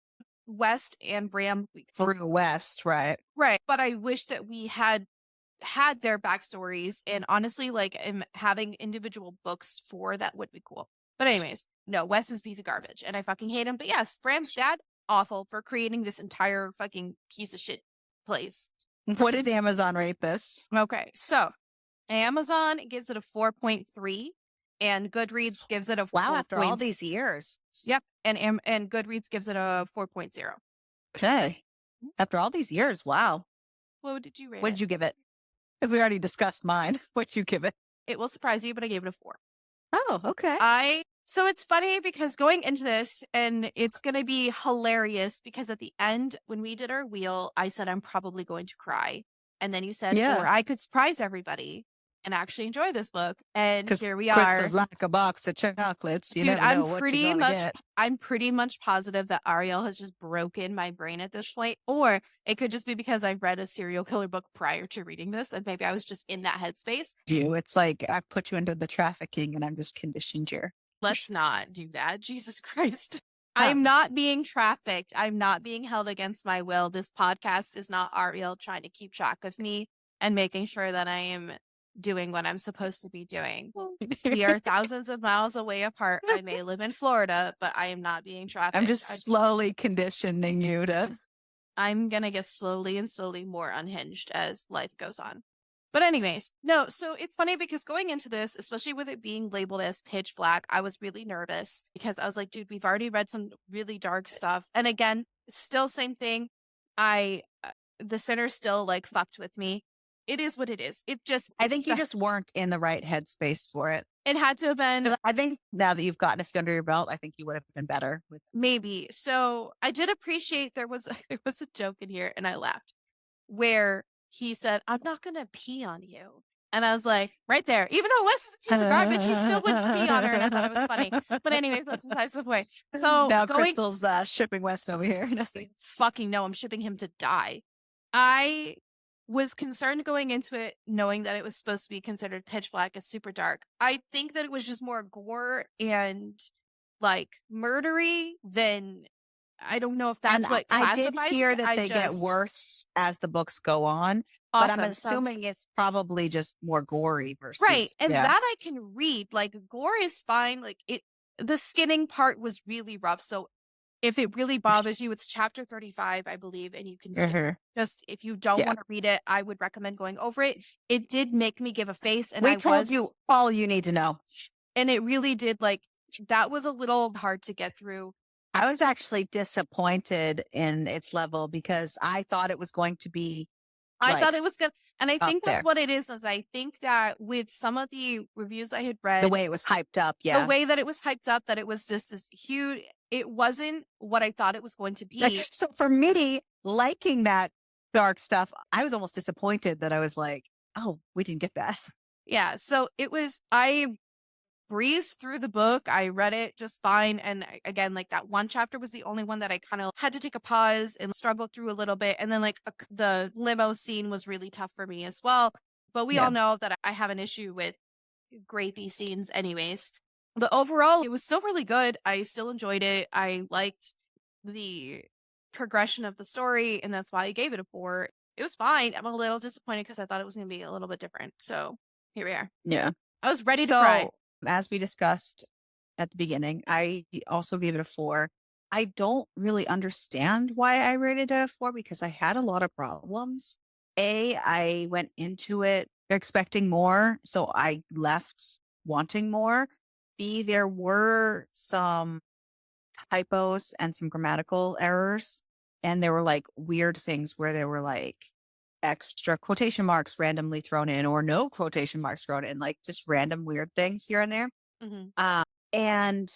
West and Bram. Through West, right? Right. But I wish that we had their backstories, and honestly, like having individual books for that would be cool. But anyways, no, Wes is a piece of garbage and I fucking hate him. But yes, Bram's dad, awful for creating this entire fucking piece of shit place. What did Amazon rate this? Okay, so Amazon gives it a 4.3 and Goodreads gives it a Wow, 4. after all these years. Yep, and Goodreads gives it a 4.0. Okay. After all these years, wow. What did you rate What it? did you give it? Because we already discussed mine. What'd you give it? It will surprise you, but I gave it a 4. Oh, okay. So it's funny because going into this, and it's going to be hilarious because at the end, when we did our wheel, I said, I'm probably going to cry. And then you said, Yeah. or I could surprise everybody and actually enjoy this book. And here we Crystal's are. like a box of chocolates. You Dude, never know what you're gonna get. I'm pretty much positive that Ariel has just broken my brain at this point. Or it could just be because I read a serial killer book prior to reading this, and maybe I was just in that headspace. It's like I put you into the trafficking and I'm just conditioned you. Let's not do that. Jesus Christ. Oh. I'm not being trafficked. I'm not being held against my will. This podcast is not Ariel trying to keep track of me and making sure that I am doing what I'm supposed to be doing. We are thousands of miles away apart. I may live in Florida, but I am not being trafficked. I'm just slowly conditioning you to. I'm going to get slowly and slowly more unhinged as life goes on. But anyways, no, so it's funny because going into this, especially with it being labeled as pitch black, I was really nervous because I was like, dude, we've already read some really dark stuff. And again, still same thing. The sinner still like fucked with me. It is what it is. I think you just weren't in the right headspace for it. It had to have been. I think now that you've gotten a few under your belt, I think you would have been better with maybe. So I did appreciate there was a joke in here and I laughed where he said, I'm not going to pee on you. And I was like, right there. Even though Wes is a piece of garbage, he still wouldn't pee on her. And I thought it was funny. But anyway, that's besides the point. So now Crystal's shipping West over here. Fucking no, I'm shipping him to die. I was concerned going into it knowing that it was supposed to be considered pitch black as super dark. I think that it was just more gore and like murdery than I don't know if that's what classifies I did hear that they get worse as the books go on, but I'm assuming it's probably just more gory versus right. And that I can read. Like gore is fine. Like the skinning part was really rough. So if it really bothers you, it's chapter 35, I believe, and you can just if you don't want to read it, I would recommend going over it. It did make me give a face, and we told you all you need to know, and it really did. Like that was a little hard to get through. I was actually disappointed in its level because I thought it was going to be. I thought it was good. And I think that's what it is I think that with some of the reviews I had read, the way it was hyped up, the way that it was hyped up, that it was just this huge, it wasn't what I thought it was going to be. So for me, liking that dark stuff, I was almost disappointed that I was like, oh, we didn't get that. Yeah. So I breezed through the book. I read it just fine. And again, like that one chapter was the only one that I kind of had to take a pause and struggle through a little bit. And then like the limo scene was really tough for me as well. But we all know that I have an issue with grapey scenes anyways. But overall, it was still really good. I still enjoyed it. I liked the progression of the story, and that's why I gave it a 4. It was fine. I'm a little disappointed because I thought it was going to be a little bit different. So here we are. Yeah. I was ready to cry. As we discussed at the beginning, I also gave it a 4. I don't really understand why I rated it a 4 because I had a lot of problems. I went into it expecting more, so I left wanting more. B, there were some typos and some grammatical errors, and there were like weird things where they were like extra quotation marks randomly thrown in or no quotation marks thrown in, like just random weird things here and there. Mhm. And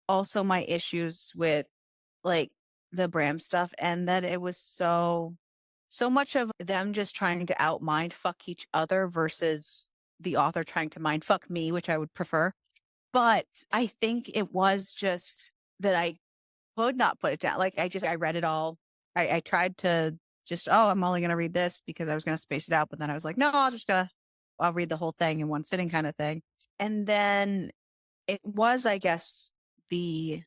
also my issues with like the Bram stuff and that it was so much of them just trying to out mind fuck each other versus the author trying to mind fuck me, which I would prefer. But I think it was just that I could not put it down. Like I read it all. I tried to just, oh, I'm only gonna read this because I was gonna space it out, but then I was like, no, I'll read the whole thing in one sitting kind of thing. And then it was, I guess, the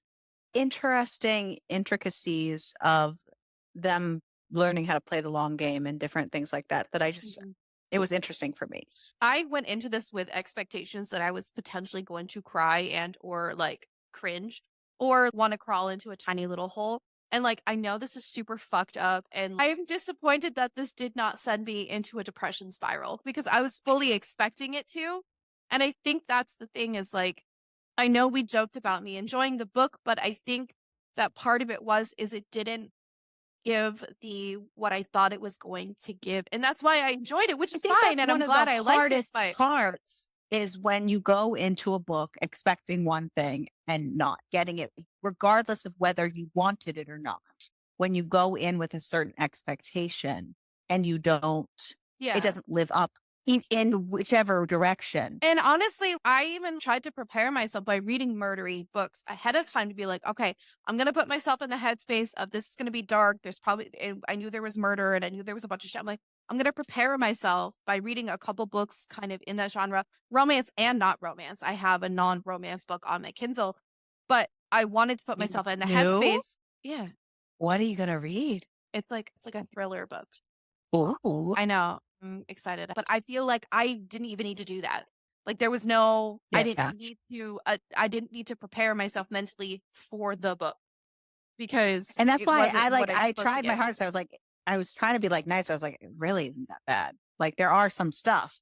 interesting intricacies of them learning how to play the long game and different things like that that I just Mhm. it was interesting for me. I went into this with expectations that I was potentially going to cry and or like cringe or want to crawl into a tiny little hole. And like I know this is super fucked up and I'm disappointed that this did not send me into a depression spiral because I was fully expecting it to. And I think that's the thing is like I know we joked about me enjoying the book, but I think that part of it is it didn't give the what I thought it was going to give. And that's why I enjoyed it, which I is think fine. that's And I'm one of glad the I liked it. hardest But parts is when you go into a book expecting one thing and not getting it, regardless of whether you wanted it or not. When you go in with a certain expectation and you don't, it yeah. doesn't live up in whichever direction. And honestly, I even tried to prepare myself by reading murdery books ahead of time to be like, okay, I'm going to put myself in the headspace of this is going to be dark. There's probably, and I knew there was murder and I knew there was a bunch of shit. I'm like, I'm going to prepare myself by reading a couple books kind of in that genre, romance and not romance. I have a non romance book on my Kindle, but I wanted to put You myself in the knew? headspace. Yeah. What are you going to read? It's like a thriller book. Ooh. I know. I'm excited. But I feel like I didn't even need to do that. Like there was no Yeah. I didn't need to prepare myself mentally for the book And because that's it why wasn't what it was I supposed to tried my give me. hardest. I was trying to be like nice. I was like, it really isn't that bad. Like there are some stuff,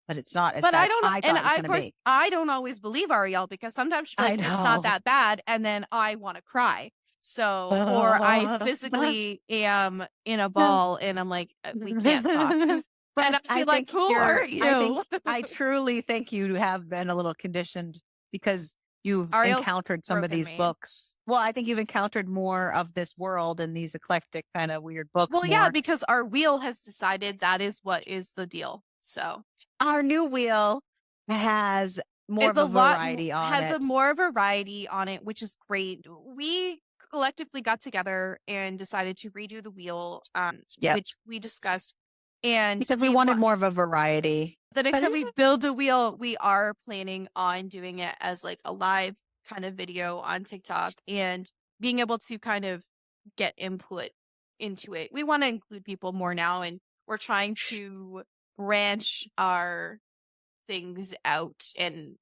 but it's not as But bad I as don't I and thought it was I going of to course be. I don't always believe Ariel because sometimes she's I like, it's not know. that bad, and then I want to cry. So or I physically am in a ball and I'm like, we can't talk. And But I'd be like, who are I think you? I truly think you have been a little conditioned because you've Ariel's encountered some of broken these me. books. Well, I think you've encountered more of this world and these eclectic kind of weird books Well, yeah, more. because our wheel has decided that is what is the deal. So Our new wheel has more it's of a a lot variety on has a it. more variety on it, which is great. We collectively got together and decided to redo the wheel, Yep. which we discussed. And Because we wanted more of a variety. the next But time we build a wheel, we are planning on doing it as like a live kind of video on TikTok and being able to kind of get input into it. We want to include people more now, and we're trying to branch our things out and,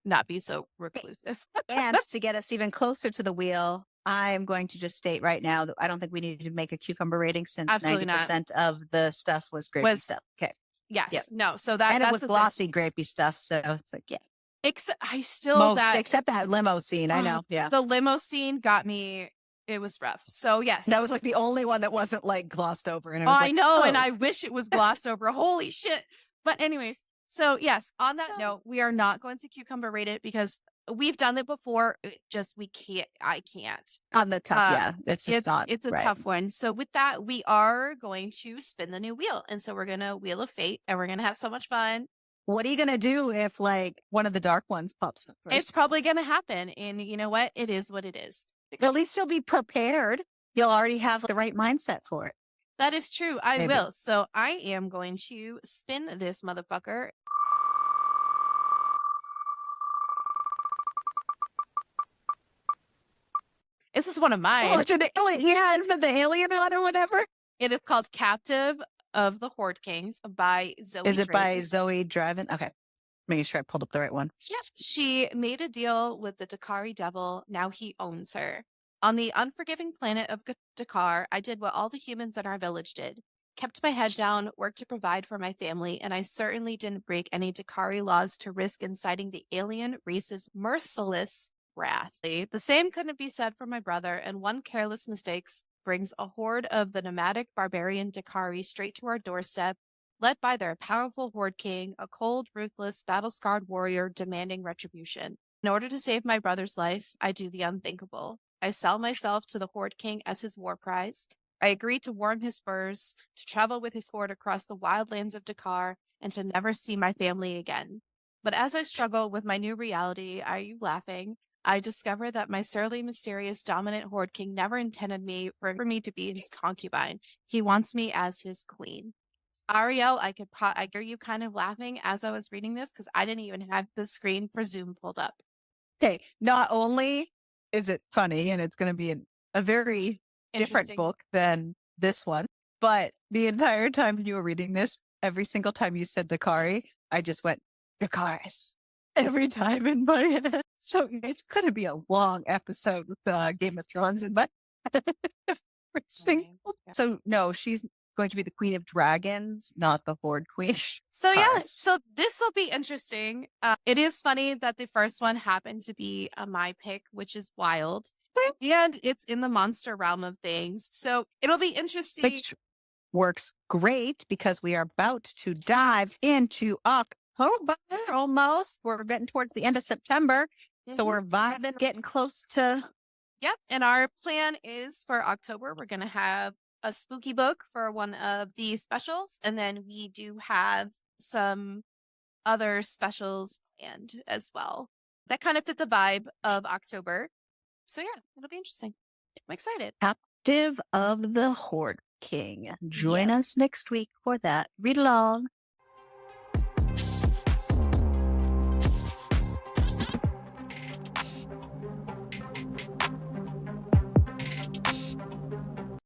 not be so reclusive. and to get us even closer to the wheel, I am going to just state right now that I don't think we need to make a cucumber rating since Absolutely not. 90% of the stuff was grapey Was stuff. Okay. Yep. yes, no. So And it that's was the thing. glossy grapey stuff. So it's like, yeah. Except I still Most that except that limo scene. I know. Yeah. the limo scene got me. It was rough. So yes, That was like the only one that wasn't like glossed over. And I oh, was I like, know, and oh. I wish it was glossed over. Holy shit! But anyways, so yes, on that note, we are not going to cucumber rate it because we've done it before. We can't. I can't. On the top. Yeah. It's just not It's a right. tough one. So with that, we are going to spin the new wheel, and so we're gonna wheel of fate, and we're gonna have so much fun. What are you going to do if like one of the dark ones pops up first? It's probably gonna happen, and you know what? It is what it is. At least you'll be prepared. You'll already have the right mindset for it. That is true. I Maybe. will. So I am going to spin this motherfucker. This is one of mine. Oh, it's an alien. Yeah, the alien one or whatever. It is called Captive of the Horde Kings by Zoe Is it by Drake. Zoe Driven? Okay. Making sure I pulled up the right one. Yep. She made a deal with the Dakari devil. Now he owns her. On the unforgiving planet of Dakar, I did what all the humans in our village did. Kept my head down, worked to provide for my family, and I certainly didn't break any Dakari laws to risk inciting the alien race's merciless wrath. The same couldn't be said for my brother, and one careless mistake brings a horde of the nomadic barbarian Dakari straight to our doorstep, led by their powerful Horde King, a cold, ruthless, battle-scarred warrior demanding retribution. In order to save my brother's life, I do the unthinkable. I sell myself to the Horde King as his war prize. I agree to warm his spurs, to travel with his horde across the wild lands of Dakar, and to never see my family again. But as I struggle with my new reality, are you laughing? I discover that my surly, mysterious, dominant Horde King never intended for me to be his concubine. He wants me as his queen. Ariel, I hear you kind of laughing as I was reading this because I didn't even have the screen for Zoom pulled up. Okay, not only is it funny and it's going to be a very different Interesting. book than this one, but the entire time you were reading this, every single time you said Dakari, I just went, Dakaris, every time in my head. So it's going to be a long episode with Game of Thrones in my every single. Yeah. So no, she's going to be the Queen of Dragons, not the Horde Queen. So yeah, Cars. so this will be interesting. It is funny that the first one happened to be my pick, which is wild, and it's in the monster realm of things. So it'll be interesting. Which works great because we are about to dive into October almost. We're getting towards the end of September. So we're vibing, getting close to. Yep. And our plan is for October, we're going to have a spooky book for one of the specials. And then we do have some other specials planned as well that kind of fit the vibe of October. So yeah, it'll be interesting. I'm excited. Captive of the Horde King. Join us next week for that. Read along.